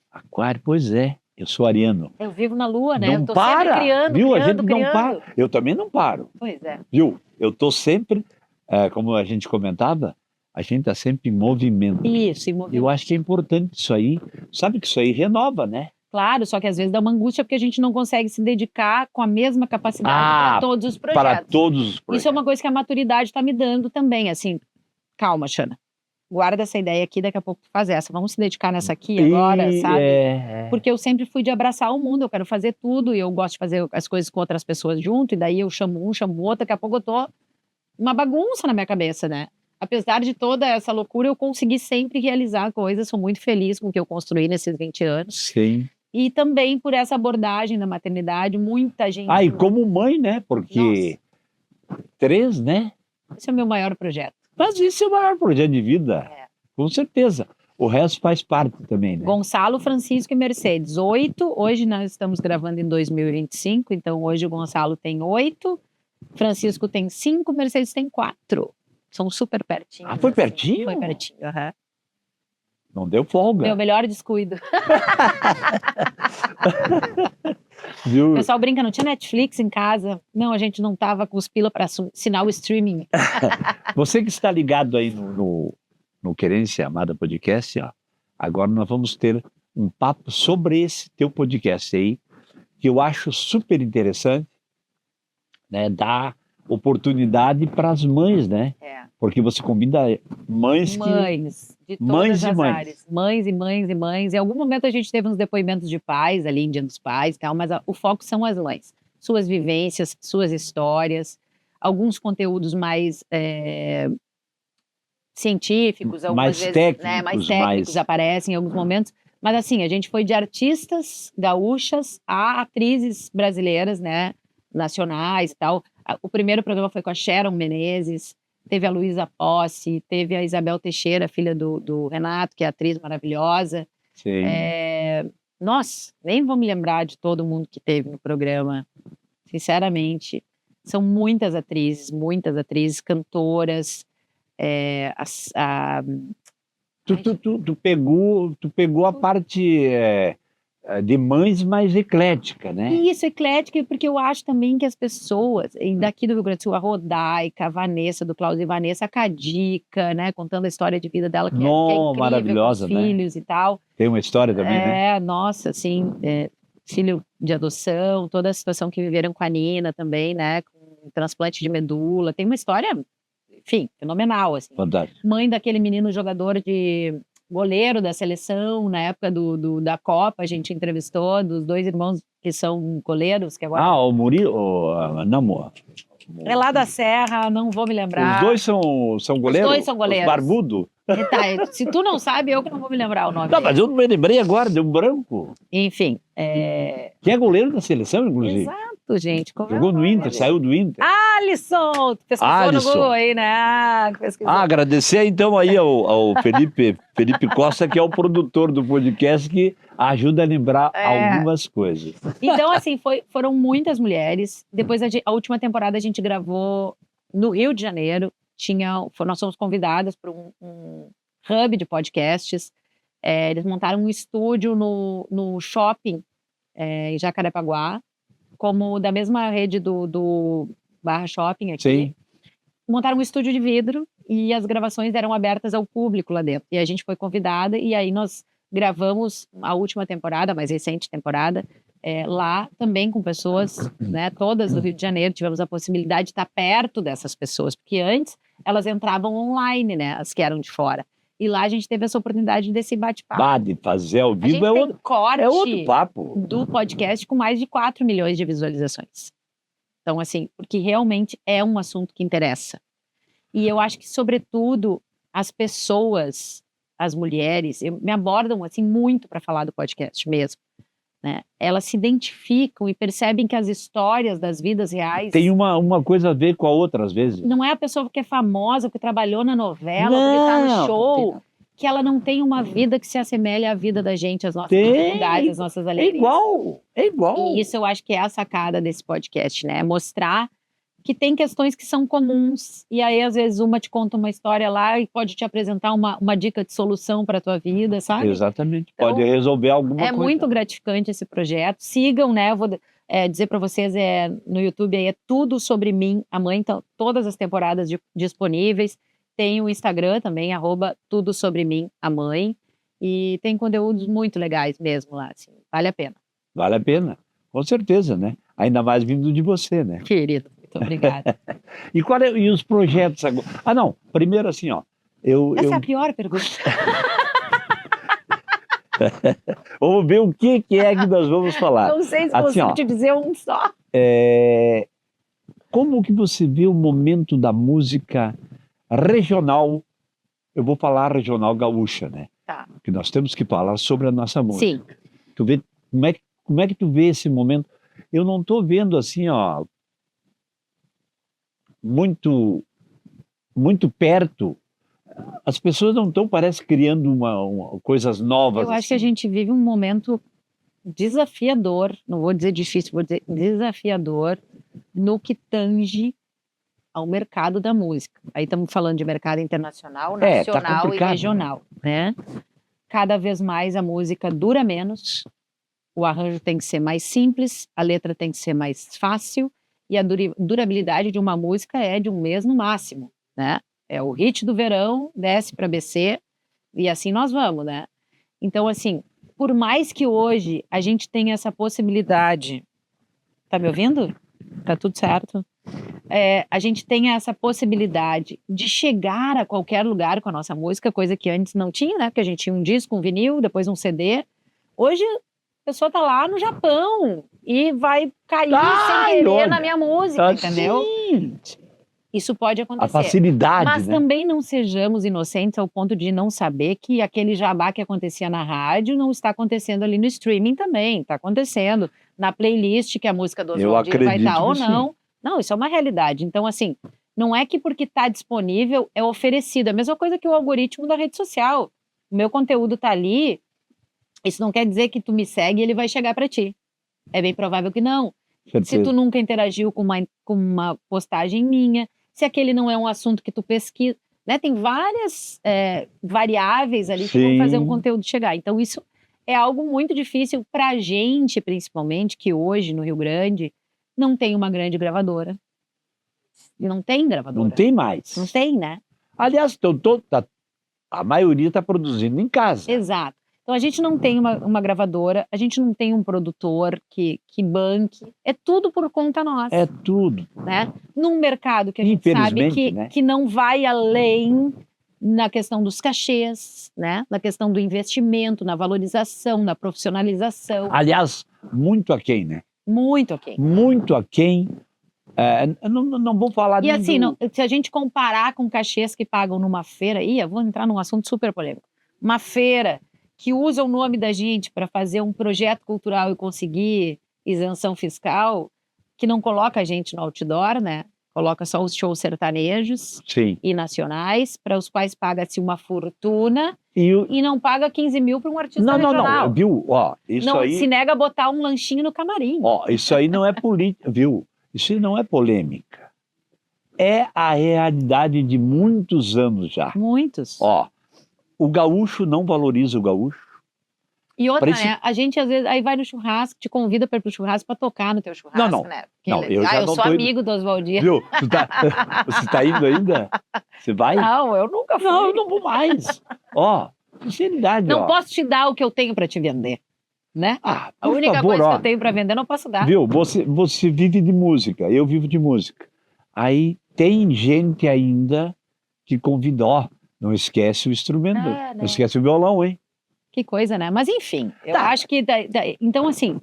Aquário, pois é. Eu sou ariano. Eu vivo na lua, né? Não eu tô para, sempre criando, viu? criando, A gente criando. não para. Eu também não paro. Pois é. Viu? Eu tô sempre, como a gente comentava, a gente tá sempre em movimento. Isso, em movimento. Eu acho que é importante isso aí. Sabe que isso aí renova, né? Claro, só que às vezes dá uma angústia porque a gente não consegue se dedicar com a mesma capacidade para todos os projetos. Para todos os projetos. Isso é uma coisa que a maturidade está me dando também, assim. Calma, Xana. Guarda essa ideia aqui, daqui a pouco tu faz essa. Vamos se dedicar nessa aqui agora, sabe? Porque eu sempre fui de abraçar o mundo, eu quero fazer tudo e eu gosto de fazer as coisas com outras pessoas junto, e daí eu chamo um, chamo outro, daqui a pouco eu tô uma bagunça na minha cabeça, né? Apesar de toda essa loucura, eu consegui sempre realizar coisas, sou muito feliz com o que eu construí nesses 20 anos. Sim. E também por essa abordagem da maternidade, muita gente... E como mãe, né? Porque 3, né? Esse é o meu maior projeto. Mas isso é o maior projeto de vida, com certeza. O resto faz parte também, né? Gonçalo, Francisco e Mercedes, 8. Hoje nós estamos gravando em 2025, então hoje o Gonçalo tem 8, Francisco tem 5, Mercedes tem 4. São super pertinhos. Ah, foi pertinho? Foi pertinho, aham. Não deu folga. Meu melhor descuido. Viu? O pessoal brinca, não tinha Netflix em casa. Não, a gente não tava com os pila para assinar o streaming. Você que está ligado aí no Querência Amada Podcast, ó, agora nós vamos ter um papo sobre esse teu podcast aí, que eu acho super interessante, né? Dar oportunidade para as mães, né? É. Porque você convida mães que... Mães, de todas Mães e as mães. áreas. Mães e mães e mães. Em algum momento a gente teve uns depoimentos de pais ali, em Dia dos Pais e tal, mas o foco são as mães. Suas vivências, suas histórias, alguns conteúdos mais científicos, algumas Mais vezes, técnicos, né, mais técnicos mais... aparecem em alguns momentos. Mas assim, a gente foi de artistas gaúchas a atrizes brasileiras, né, nacionais e tal. O primeiro programa foi com a Sharon Menezes, teve a Luísa Posse, teve a Isabel Teixeira, filha do Renato, que é atriz maravilhosa. Sim. Nossa, nem vou me lembrar de todo mundo que teve no programa, sinceramente. São muitas atrizes, cantoras. Tu pegou a parte de mães mais eclética, né? Isso, eclética, porque eu acho também que as pessoas, e daqui do Rio Grande do Sul, a Rodaica, a Vanessa, do Cláudio e Vanessa, a Cadica, né, contando a história de vida dela, que é incrível, maravilhosa, com os filhos, né, e tal. Tem uma história também, né? Nossa, assim, filho de adoção, toda a situação que viveram com a Nina também, né, com transplante de medula, tem uma história, enfim, fenomenal, assim. Fantástico. Mãe daquele menino jogador de goleiro da seleção, na época da Copa, a gente entrevistou, dos 2 irmãos que são goleiros, que agora... O Murilo, não, É lá da Serra, não vou me lembrar. Os dois são goleiros? Os 2 são goleiros. Os barbudo? Se tu não sabe, eu que não vou me lembrar o nome Não, deles. mas eu não me lembrei agora, deu um branco. Enfim, Que é goleiro da seleção, inclusive. Exato, gente. Jogou no Inter, saiu do Inter. Alisson! Tu pesquisou Alisson. no Google aí, né? Pesquisou. Agradecer então aí ao Felipe Costa, que é o produtor do podcast, que ajuda a lembrar algumas coisas. Então, assim, foram muitas mulheres. Depois, a última temporada, a gente gravou no Rio de Janeiro. Nós fomos convidadas para um hub de podcasts. Eles montaram um estúdio no shopping em Jacarepaguá, como da mesma rede do Barra Shopping aqui. Sim. Montaram um estúdio de vidro e as gravações eram abertas ao público lá dentro. E a gente foi convidada e aí nós gravamos a última temporada, a mais recente temporada, lá também com pessoas, né, todas do Rio de Janeiro. Tivemos a possibilidade de estar perto dessas pessoas, porque antes elas entravam online, né, as que eram de fora. E lá a gente teve essa oportunidade desse bate-papo. De fazer ao vivo é outro papo. Do podcast com mais de 4 milhões de visualizações. Então, assim, porque realmente é um assunto que interessa. E eu acho que, sobretudo, as pessoas, as mulheres, me abordam assim muito para falar do podcast mesmo. Né? Elas se identificam e percebem que as histórias das vidas reais... Tem uma coisa a ver com a outra, às vezes. Não é a pessoa que é famosa, que trabalhou na novela, que está no show, que ela não tem uma vida que se assemelhe à vida da gente, às nossas dificuldades, às nossas alegrias. É igual. E isso eu acho que é a sacada desse podcast, né? Mostrar que tem questões que são comuns, e aí às vezes uma te conta uma história lá e pode te apresentar uma dica de solução para a tua vida, sabe? Exatamente, então, pode resolver alguma coisa. É muito gratificante esse projeto. Sigam, né? Eu vou dizer para vocês, no YouTube aí é Tudo Sobre Mim, a Mãe, então todas as temporadas disponíveis. Tem o Instagram também, @Tudo Sobre Mim, a Mãe, e tem conteúdos muito legais mesmo lá, assim, vale a pena. Vale a pena, com certeza, né? Ainda mais vindo de você, né? Querido. Muito obrigada. E os projetos agora? Não, primeiro assim, ó. Essa é a pior pergunta. Vamos ver o que é que nós vamos falar. Não sei se assim, consigo te dizer um só. Como que você vê o momento da música regional? Eu vou falar regional gaúcha, né? Tá. Porque nós temos que falar sobre a nossa música. Sim. Tu vê, como é que tu vê esse momento? Eu não estou vendo assim, ó, muito perto As pessoas não estão, parece, criando coisas novas. Eu acho que a gente vive um momento desafiador, não vou dizer difícil, vou dizer desafiador, no que tange ao mercado da música. Aí estamos falando de mercado internacional, Tá nacional e complicado, regional, né? Cada vez mais a música dura menos, o arranjo tem que ser mais simples, a letra tem que ser mais fácil e a durabilidade de uma música é de um mês no máximo, né? É o hit do verão, desce para BC e assim nós vamos, né? Então, assim, por mais que hoje a gente tenha essa possibilidade, tá me ouvindo? Tá tudo certo? A gente tenha essa possibilidade de chegar a qualquer lugar com a nossa música, coisa que antes não tinha, né? Porque a gente tinha um disco, um vinil, depois um CD. Hoje a pessoa tá lá no Japão e vai cair sem querer olha, na minha música, entendeu? Isso pode A acontecer. facilidade, Mas né? também não sejamos inocentes ao ponto de não saber que aquele jabá que acontecia na rádio não está acontecendo ali no streaming também. Está acontecendo na playlist que a música do Eu Oswaldinho vai estar acredito ou que não. Não, isso é uma realidade. Então, assim, não é que porque está disponível é oferecido. É a mesma coisa que o algoritmo da rede social. O meu conteúdo está ali, isso não quer dizer que tu me segue e ele vai chegar para ti. É bem provável que não. Se Certeza. tu nunca interagiu com uma postagem minha, se aquele não é um assunto que tu pesquisa, né? Tem várias variáveis ali que vão Sim. fazer um conteúdo chegar. Então, isso é algo muito difícil para a gente, principalmente, que hoje, no Rio Grande, não tem uma grande gravadora. Não tem gravadora. Não tem mais. Não tem, né? Aliás, a maioria está produzindo em casa. Exato. Então, a gente não tem uma gravadora, a gente não tem um produtor que banque. É tudo por conta nossa. É tudo. Né? Num mercado que a gente sabe Infelizmente, né? que não vai além na questão dos cachês, né? Na questão do investimento, na valorização, na profissionalização. Aliás, muito aquém, né? Muito ok. Muito aquém. Não vou falar E nem assim, do... se a gente comparar com cachês que pagam numa feira, eu vou entrar num assunto super polêmico. Uma feira que usa o nome da gente para fazer um projeto cultural e conseguir isenção fiscal, que não coloca a gente no outdoor, né? Coloca só os shows sertanejos Sim. e nacionais, para os quais paga-se uma fortuna E não paga 15 mil para um artista não, regional. viu? Ó, isso não aí... se nega a botar um lanchinho no camarim. Ó, isso aí não é política, viu? Isso não é polêmica. É a realidade de muitos anos já. Muitos. Ó, o gaúcho não valoriza o gaúcho. E outra, Parece- né? A gente às vezes aí vai no churrasco, te convida para ir pro churrasco para tocar no teu churrasco, Não. né? Não, eu já eu não sou tô indo. amigo do Oswaldinho. Viu? Você tá indo ainda? Você vai? Não, eu nunca fui. Não, eu não vou mais. Ó, sinceridade, Não ó. posso te dar o que eu tenho para te vender, né? Ah, A por única favor, coisa ó. que eu tenho para vender eu não posso dar. Viu? Você vive de música, eu vivo de música. Aí tem gente ainda que convida, ó, não esquece o instrumento, né? não esquece o violão, hein? Que coisa, né? Mas enfim, eu Tá. acho que... Então, assim,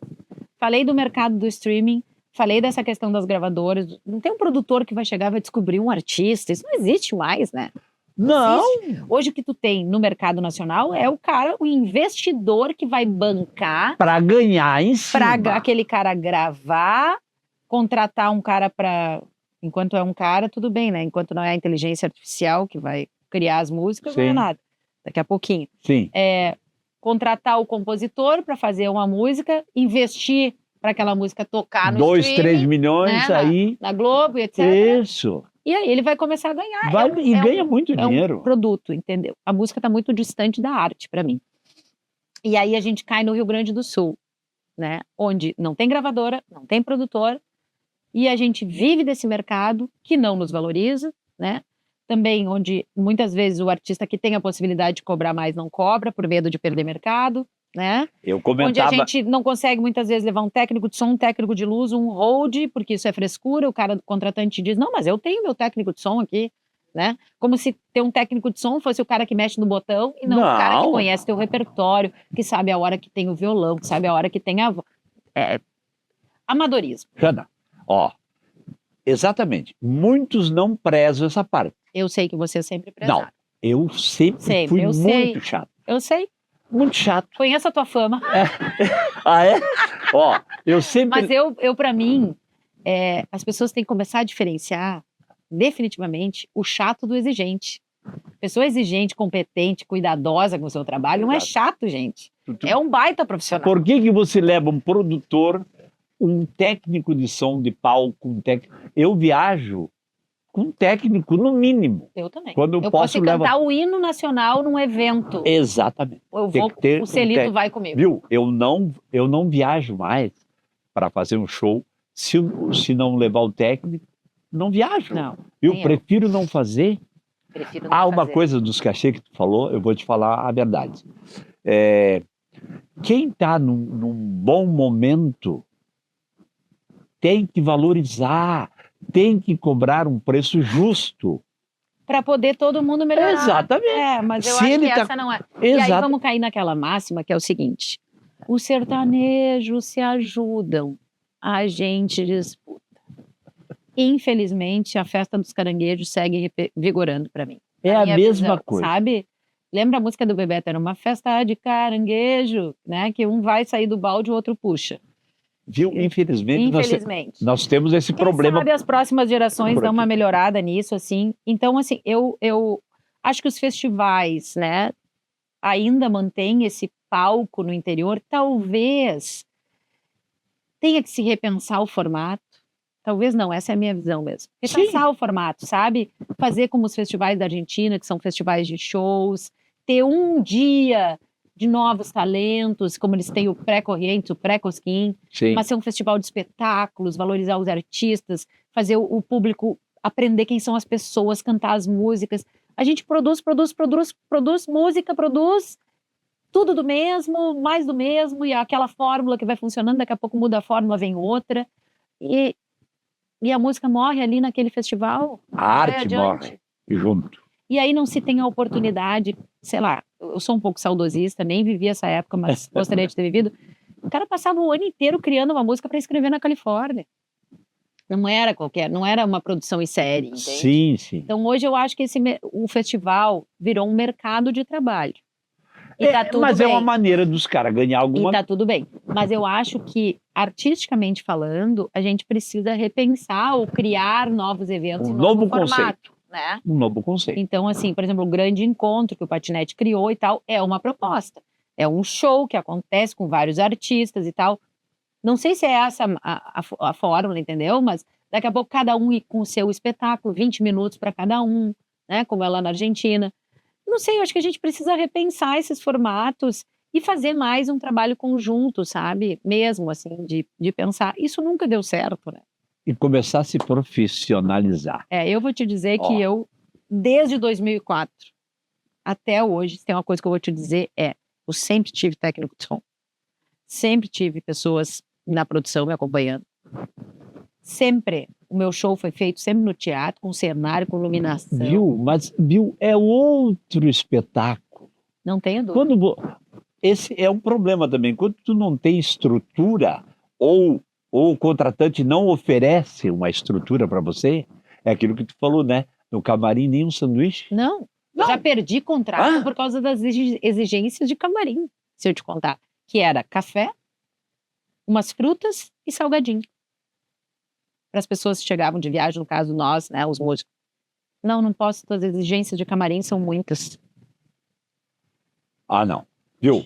falei do mercado do streaming, falei dessa questão das gravadoras. Não tem um produtor que vai chegar e vai descobrir um artista. Isso não existe mais, né? Não. Hoje o que tu tem no mercado nacional é o investidor que vai bancar Para ganhar em cima. para aquele cara gravar, contratar um cara para... Enquanto é um cara, tudo bem, né? Enquanto não é a inteligência artificial que vai criar as músicas, não é Sim. nada. Daqui a pouquinho. Sim. Contratar o compositor para fazer uma música, investir para aquela música tocar no 2, streaming, 3 milhões né, aí. na Globo, etc. Isso. E aí ele vai começar a ganhar. Ganha muito É dinheiro. um produto, entendeu? A música está muito distante da arte para mim. E aí a gente cai no Rio Grande do Sul, né? Onde não tem gravadora, não tem produtor, e a gente vive desse mercado que não nos valoriza, né? Também onde muitas vezes o artista que tem a possibilidade de cobrar mais não cobra por medo de perder mercado, né? Eu Onde comentava... a gente não consegue muitas vezes levar um técnico de som, um técnico de luz, um hold, porque isso é frescura, o cara do contratante diz, não, mas eu tenho meu técnico de som aqui, né? Como se ter um técnico de som fosse o cara que mexe no botão e não o cara que Não. conhece teu repertório, que sabe a hora que tem o violão, que sabe a hora que tem a voz. Amadorismo. Jana, ó, exatamente. Muitos não prezam essa parte. Eu sei que você sempre prezaram. Não, eu sempre fui eu muito sei. chato. Eu sei, Muito chato. conheço a tua fama. Ah, é? Ó, eu sempre... Mas eu para mim, as pessoas têm que começar a diferenciar definitivamente o chato do exigente. Pessoa exigente, competente, cuidadosa com o seu trabalho não é Exato. chato, gente. É um baita profissional. Por que você leva um produtor, um técnico de som, de palco, Eu viajo com um técnico, no mínimo. Eu também. Quando eu Eu posso, posso levar... cantar o hino nacional num evento. Exatamente. Eu Tem vou, que ter o um Celito técnico. vai comigo. Viu? Eu não viajo mais para fazer um show se não levar o técnico. Não viajo. Não. Eu nem prefiro não fazer. Prefiro não Uma fazer. coisa dos cachês que tu falou, eu vou te falar a verdade. Quem está num bom momento tem que valorizar, tem que cobrar um preço justo. Para poder todo mundo melhorar. Exatamente. Mas eu Se acho ele que tá- essa não é. E aí Exato. vamos cair naquela máxima que é o seguinte: os sertanejos se ajudam, a gente disputa. Infelizmente, a festa dos caranguejos segue vigorando para mim. É Na a minha mesma visão, coisa. sabe? Lembra a música do Bebeto? Era uma festa de caranguejo, né? Que um vai sair do balde e o outro puxa. Viu? Infelizmente, Infelizmente. nós temos esse Quem problema. sabe as próximas gerações por dão uma aqui. melhorada nisso, assim. Então, assim, eu acho que os festivais, né, ainda mantêm esse palco no interior. Talvez tenha que se repensar o formato. Talvez não, essa é a minha visão mesmo. Repensar o formato, sabe? Fazer como os festivais da Argentina, que são festivais de shows, ter um dia de novos talentos, como eles têm o Pré-Corrientes, o Pré-Cosquim, Sim. mas ser um festival de espetáculos, valorizar os artistas, fazer o público aprender quem são as pessoas, cantar as músicas. A gente produz música, produz tudo do mesmo, mais do mesmo, e aquela fórmula que vai funcionando, daqui a pouco muda a fórmula, vem outra. E a música morre ali naquele festival. A arte morre junto. E aí não se tem a oportunidade, sei lá, eu sou um pouco saudosista, nem vivi essa época, mas gostaria de ter vivido. O cara passava o ano inteiro criando uma música para escrever na Califórnia. Não era não era uma produção em série, entende? Sim, sim. Então hoje eu acho que o festival virou um mercado de trabalho. E tá tudo mas bem. é uma maneira dos caras ganhar alguma E tá tudo bem. Mas eu acho que, artisticamente falando, a gente precisa repensar ou criar novos eventos em novo formato, conceito. né? Um novo conceito. Então, assim, por exemplo, o grande encontro que o Patinete criou e tal, é uma proposta. É um show que acontece com vários artistas e tal. Não sei se é essa a fórmula, entendeu? Mas daqui a pouco cada um ir com o seu espetáculo, 20 minutos para cada um, né? Como é lá na Argentina. Não sei, eu acho que a gente precisa repensar esses formatos e fazer mais um trabalho conjunto, sabe? Mesmo, assim, de pensar. Isso nunca deu certo, né? E começar a se profissionalizar. Eu vou te dizer que eu, desde 2004 até hoje, se tem uma coisa que eu vou te dizer eu sempre tive técnico de som. Sempre tive pessoas na produção me acompanhando. Sempre. O meu show foi feito sempre no teatro, com cenário, com iluminação. Viu? É outro espetáculo. Não tenho dúvida. Esse é um problema também. Quando tu não tem estrutura, ou o contratante não oferece uma estrutura para você, é aquilo que tu falou, né? No camarim, nem um sanduíche. Não. Já perdi contrato por causa das exigências de camarim, se eu te contar. Que era café, umas frutas e salgadinho. Para as pessoas que chegavam de viagem, no caso nós, né, os músicos. Não posso, as exigências de camarim são muitas. Não. Viu?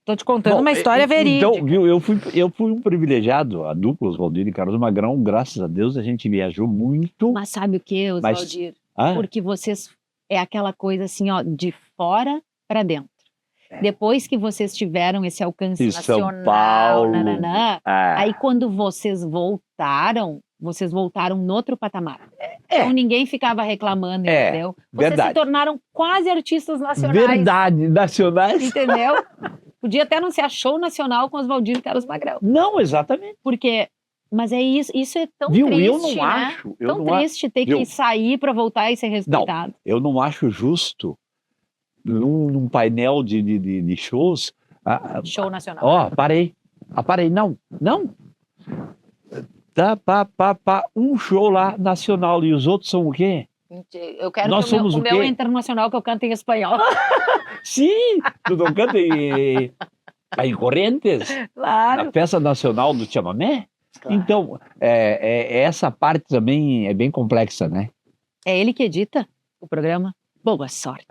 Tô te contando uma história verídica. Então, viu, eu fui um privilegiado, a dupla Oswaldir e Carlos Magrão, graças a Deus a gente viajou muito. Mas sabe o que, Oswaldir? Porque vocês, é aquela coisa assim, ó, de fora para dentro. Depois que vocês tiveram esse alcance nacional, São Paulo, aí quando vocês voltaram no outro patamar. Então ninguém ficava reclamando, entendeu? Vocês se tornaram quase artistas nacionais. Verdade, nacionais. Entendeu? Podia até anunciar show nacional com Oswaldir e Carlos Magrão. Não, exatamente. Mas é isso é tão triste, eu não acho. Tão triste ter que sair para voltar e ser respeitado. Não, eu não acho justo num painel de shows. Show nacional. Parei. Não. Um show lá nacional e os outros são o quê? Eu quero o meu internacional que eu canto em espanhol. Sim, tu não canta em Correntes? Claro. Na festa nacional do chamamé? Claro. Então, essa parte também é bem complexa, né? É ele que edita o programa? Boa sorte.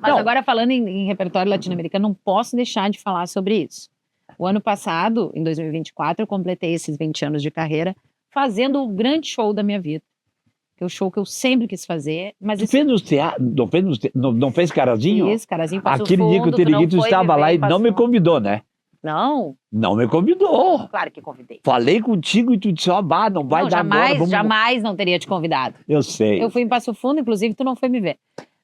Mas Não. agora, falando em repertório latino-americano, não posso deixar de falar sobre isso. O ano passado, em 2024, eu completei esses 20 anos de carreira fazendo o grande show da minha vida. Que é o show que eu sempre quis fazer. Mas Tu fez nos teatros, não fez Carazinho? Fiz, Carazinho Passo Aquele dia que Fundo, o Teriguito tu não foi estava me lá ver e em Passo não me Fundo. convidou, né? Não, Não me convidou. claro que convidei. Falei contigo e tu disse, ó, bah, não vai Não, dar agora, vamos... jamais não teria te convidado. Eu sei, Eu fui em Passo Fundo, inclusive tu não foi me ver.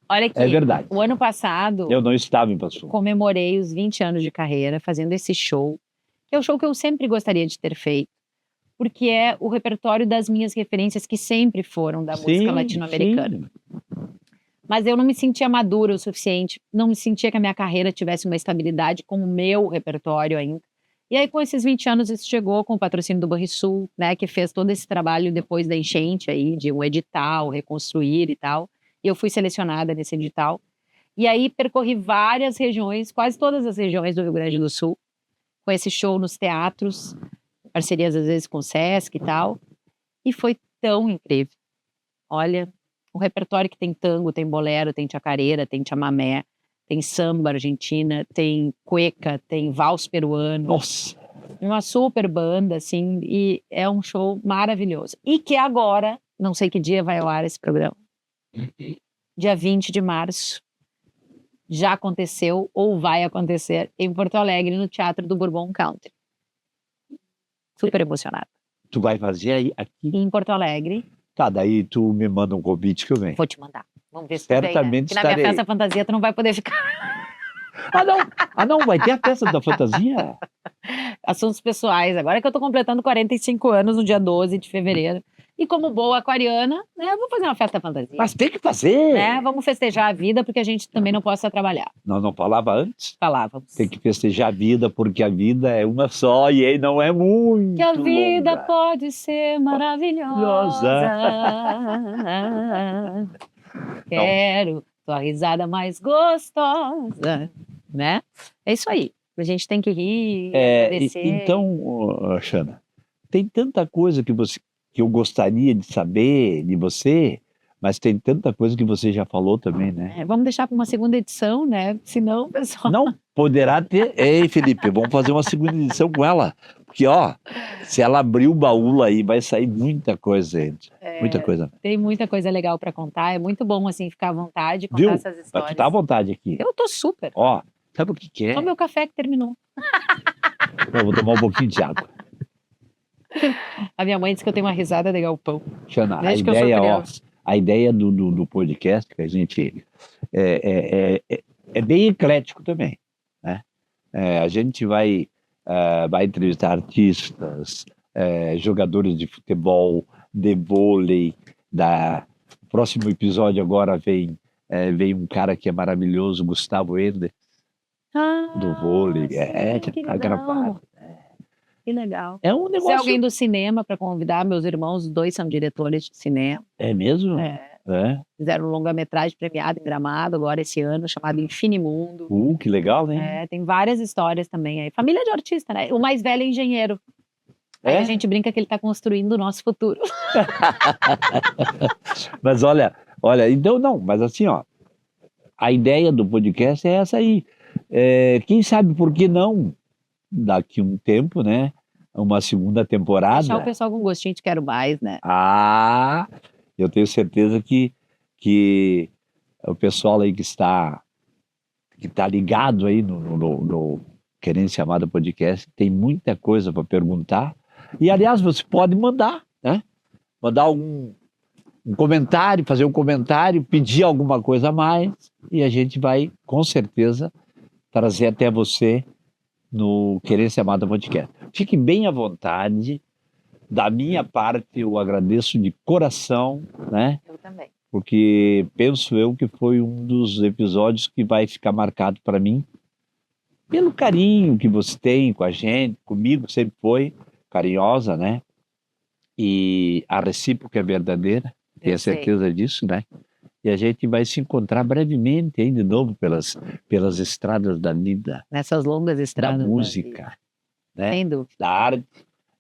Olha aqui, é verdade. o ano passado Eu não estava em Passo Fundo. comemorei os 20 anos de carreira fazendo esse show, que é o show que eu sempre gostaria de ter feito, porque é o repertório das minhas referências que sempre foram da música latino-americana. sim. Mas eu não me sentia madura o suficiente, não me sentia que a minha carreira tivesse uma estabilidade com o meu repertório ainda. E aí, com esses 20 anos, isso chegou com o patrocínio do Banrisul, né, que fez todo esse trabalho depois da enchente aí, de um edital, reconstruir e tal. E eu fui selecionada nesse edital. E aí, percorri várias regiões, quase todas as regiões do Rio Grande do Sul, com esse show nos teatros, parcerias às vezes com o Sesc e tal. E foi tão incrível. Olha, o repertório que tem tango, tem bolero, tem chacareira, tem chamamé, tem samba argentina, tem cueca, tem vals peruano. Nossa, Uma super banda, assim, e é um show maravilhoso. E que agora, não sei que dia vai ao ar esse programa, dia 20 de março, já aconteceu ou vai acontecer em Porto Alegre, no Teatro do Bourbon Country. Super emocionada. tu vai fazer aí, aqui? E em Porto Alegre, Tá, daí tu me manda um convite que eu venho. vou te mandar. Vamos ver se tu vem, né? Certamente Porque na minha estarei. festa fantasia tu não vai poder ficar. Ah, não, vai ter a festa da fantasia? Assuntos pessoais. Agora que eu tô completando 45 anos no dia 12 de fevereiro. E como boa aquariana, né, eu vou fazer uma festa fantasia. Mas tem que fazer. Né? Vamos festejar a vida, porque a gente também não possa trabalhar. Não falava antes? Falávamos. Tem que festejar a vida, porque a vida é uma só e aí não é muito Que a vida longa. pode ser maravilhosa. Quero tua risada mais gostosa. Né? É isso aí. A gente tem que rir, agradecer. Então, Xana, tem tanta coisa que eu gostaria de saber de você, mas tem tanta coisa que você já falou também, né? Vamos deixar para uma segunda edição, né? Senão, pessoal. Não poderá ter. Ei, Felipe, vamos fazer uma segunda edição com ela. Porque, ó, se ela abrir o baú aí, vai sair muita coisa, gente. Muita coisa. Tem muita coisa legal para contar. É muito bom, assim, ficar à vontade e contar Viu? essas Mas histórias. tu tá à vontade aqui. Eu tô super. Ó, sabe o que é? Só meu café que terminou. Eu vou tomar um pouquinho de água. A minha mãe disse que eu tenho uma risada de galpão. Xana, Desde que eu sou criança. a ideia do podcast que a gente é bem eclético também, né? A gente vai entrevistar artistas, jogadores de futebol, de vôlei. Próximo episódio agora vem um cara que é maravilhoso, Gustavo Ender, do vôlei. Sim, que Tá legal. gravado. Que legal. É um Se negócio. alguém do cinema para convidar, meus irmãos, os dois são diretores de cinema. É mesmo? É, É. fizeram um longa-metragem premiado em Gramado agora esse ano, chamado Infinimundo. Que legal, hein? Tem várias histórias também aí. Família de artista, né? O mais velho é engenheiro. Aí É? a gente brinca que ele está construindo o nosso futuro. Mas olha, então não, mas assim, ó, a ideia do podcast é essa aí. Quem sabe por que não, daqui um tempo, né, uma segunda temporada. Deixar o pessoal com gostinho de quero mais, né? Eu tenho certeza que o pessoal aí que está ligado aí no Querência Amada Podcast tem muita coisa para perguntar. E, aliás, você pode mandar, né? Mandar um comentário, fazer um comentário, pedir alguma coisa a mais, e a gente vai, com certeza, trazer até você no Querência Amada Podcast. Fique bem à vontade. Da minha parte, eu agradeço de coração, né? Eu também. Porque penso eu que foi um dos episódios que vai ficar marcado para mim, pelo carinho que você tem com a gente, comigo sempre foi carinhosa, né? E a recíproca é verdadeira, tenho certeza disso, né? E a gente vai se encontrar brevemente aí de novo pelas estradas da vida, Nessas longas estradas. da música, né? Sem dúvida. Da arte,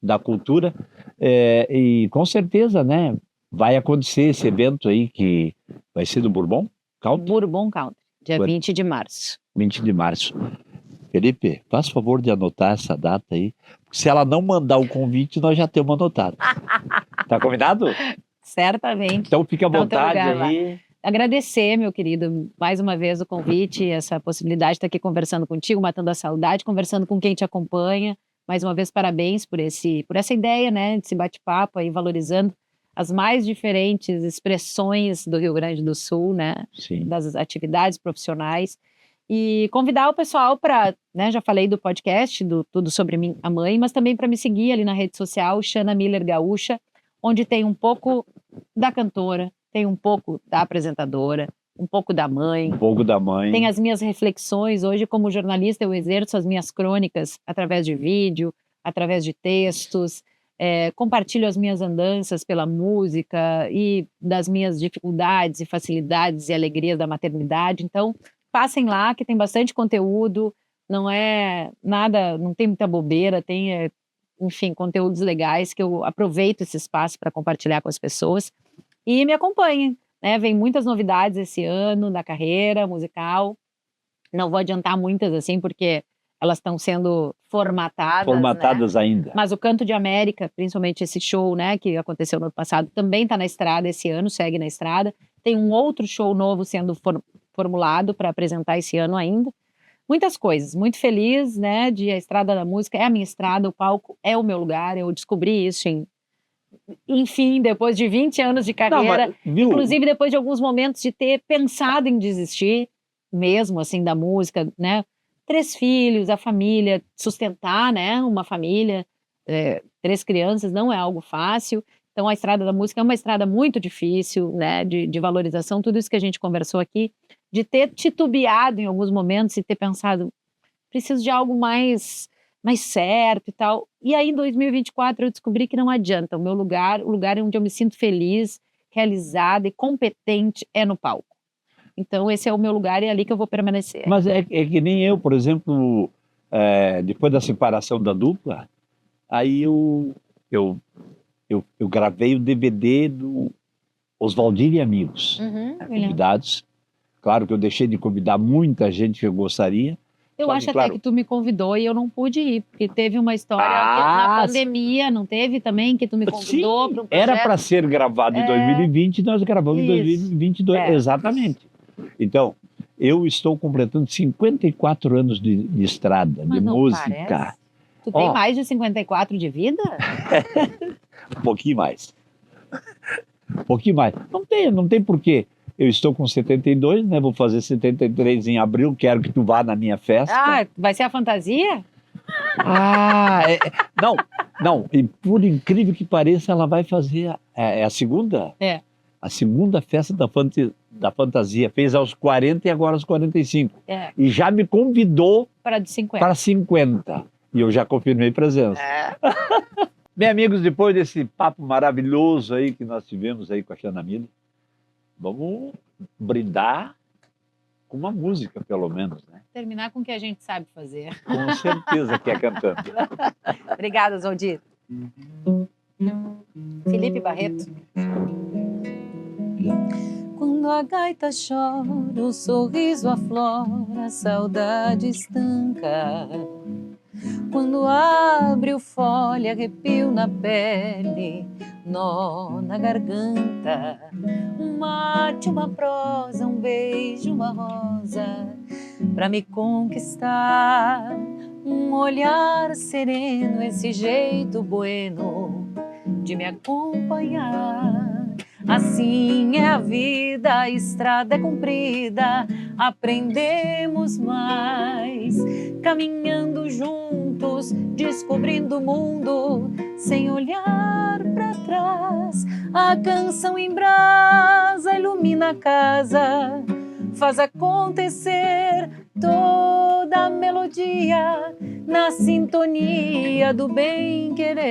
da cultura, e com certeza, né? vai acontecer esse evento aí que vai ser do Bourbon Country, Bourbon Country, dia Quando? 20 de março. 20 de março. Felipe, faz favor de anotar essa data aí. Se ela não mandar o convite, nós já temos anotado. Tá combinado? Certamente. Então fica à Tá no teu vontade lugar lá. aí. Agradecer, meu querido, mais uma vez o convite, essa possibilidade de estar aqui conversando contigo, matando a saudade, conversando com quem te acompanha. Mais uma vez, parabéns por essa ideia, né, de esse bate-papo aí, valorizando as mais diferentes expressões do Rio Grande do Sul, né, Sim. das atividades profissionais. E convidar o pessoal para, né, já falei do podcast, do Tudo Sobre Mim, a Mãe, mas também para me seguir ali na rede social, Xana Miller Gaúcha, onde tem um pouco da cantora, tem um pouco da apresentadora, um pouco da mãe. Um pouco da mãe. Tem as minhas reflexões. Hoje, como jornalista, eu exerço as minhas crônicas através de vídeo, através de textos, compartilho as minhas andanças pela música e das minhas dificuldades e facilidades e alegrias da maternidade. Então, passem lá, que tem bastante conteúdo, não é nada, não tem muita bobeira, tem, enfim, conteúdos legais que eu aproveito esse espaço para compartilhar com as pessoas. E me acompanhem, né? Vem muitas novidades esse ano na carreira musical. Não vou adiantar muitas assim, porque elas estão sendo formatadas, né? Ainda. Mas o Canto de América, principalmente esse show, né, que aconteceu no ano passado, também está na estrada esse ano, segue na estrada. Tem um outro show novo sendo formulado para apresentar esse ano ainda. Muitas coisas, muito feliz, né, de a Estrada da Música é a minha estrada, o palco é o meu lugar, eu descobri isso enfim, depois de 20 anos de carreira, inclusive depois de alguns momentos de ter pensado em desistir, mesmo assim, da música, né, 3 filhos, a família, sustentar, né, uma família, 3 crianças não é algo fácil, então a Estrada da Música é uma estrada muito difícil, né, de valorização, tudo isso que a gente conversou aqui, de ter titubeado em alguns momentos e ter pensado, preciso de algo mais certo e tal. E aí, em 2024, eu descobri que não adianta. O meu lugar, o lugar onde eu me sinto feliz, realizada e competente é no palco. Então, esse é o meu lugar e é ali que eu vou permanecer. Mas é que nem eu, por exemplo, depois da separação da dupla, aí eu gravei o DVD do Oswaldinho e Amigos, convidados. Claro que eu deixei de convidar muita gente que eu gostaria. Eu acho até que tu me convidou e eu não pude ir, porque teve uma história na pandemia, não teve também, que tu me convidou para um projeto? Era para ser gravado em 2020 e nós gravamos em 2022, exatamente. Então, eu estou completando 54 anos de estrada, de música. Parece. Tu tem mais de 54 de vida? Um pouquinho mais. Um pouquinho mais. Não tem porquê. Eu estou com 72, né? Vou fazer 73 em abril. Quero que tu vá na minha festa. Ah, vai ser a fantasia? Não. E por incrível que pareça, ela vai fazer a segunda. A segunda festa da fantasia. Fez aos 40 e agora aos 45. E já me convidou para 50. E eu já confirmei presença. Bem, amigos, depois desse papo maravilhoso aí que nós tivemos aí com a Xana Miller, vamos brindar com uma música, pelo menos, né? Terminar com o que a gente sabe fazer. Com certeza que é cantando. Obrigada, Zoldir. Felipe Barreto. Quando a gaita chora, o sorriso aflora, a saudade estanca. Quando abre o fole, arrepio na pele, nó na garganta. Um mate, uma prosa, um beijo, uma rosa, pra me conquistar. Um olhar sereno, esse jeito bueno de me acompanhar. Assim é a vida, a estrada é comprida, aprendemos mais, caminhando juntos, descobrindo o mundo, sem olhar para trás. A canção em brasa ilumina a casa, faz acontecer toda a melodia, na sintonia do bem-querer.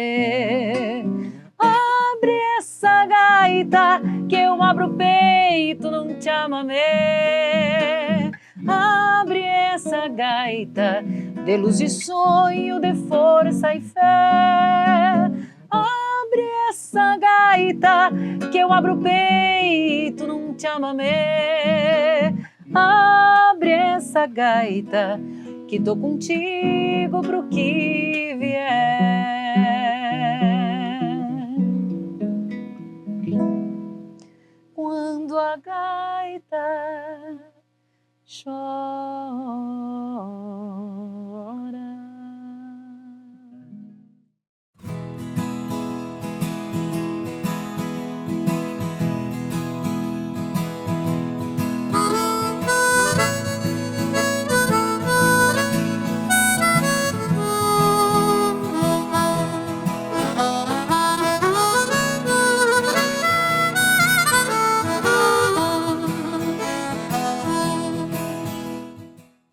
Abre essa gaita que eu abro o peito num chamamé. Abre essa gaita de luz e sonho, de força e fé. Abre essa gaita que eu abro o peito num chamamé. Abre essa gaita que tô contigo pro que vier. Quando a gaita chora.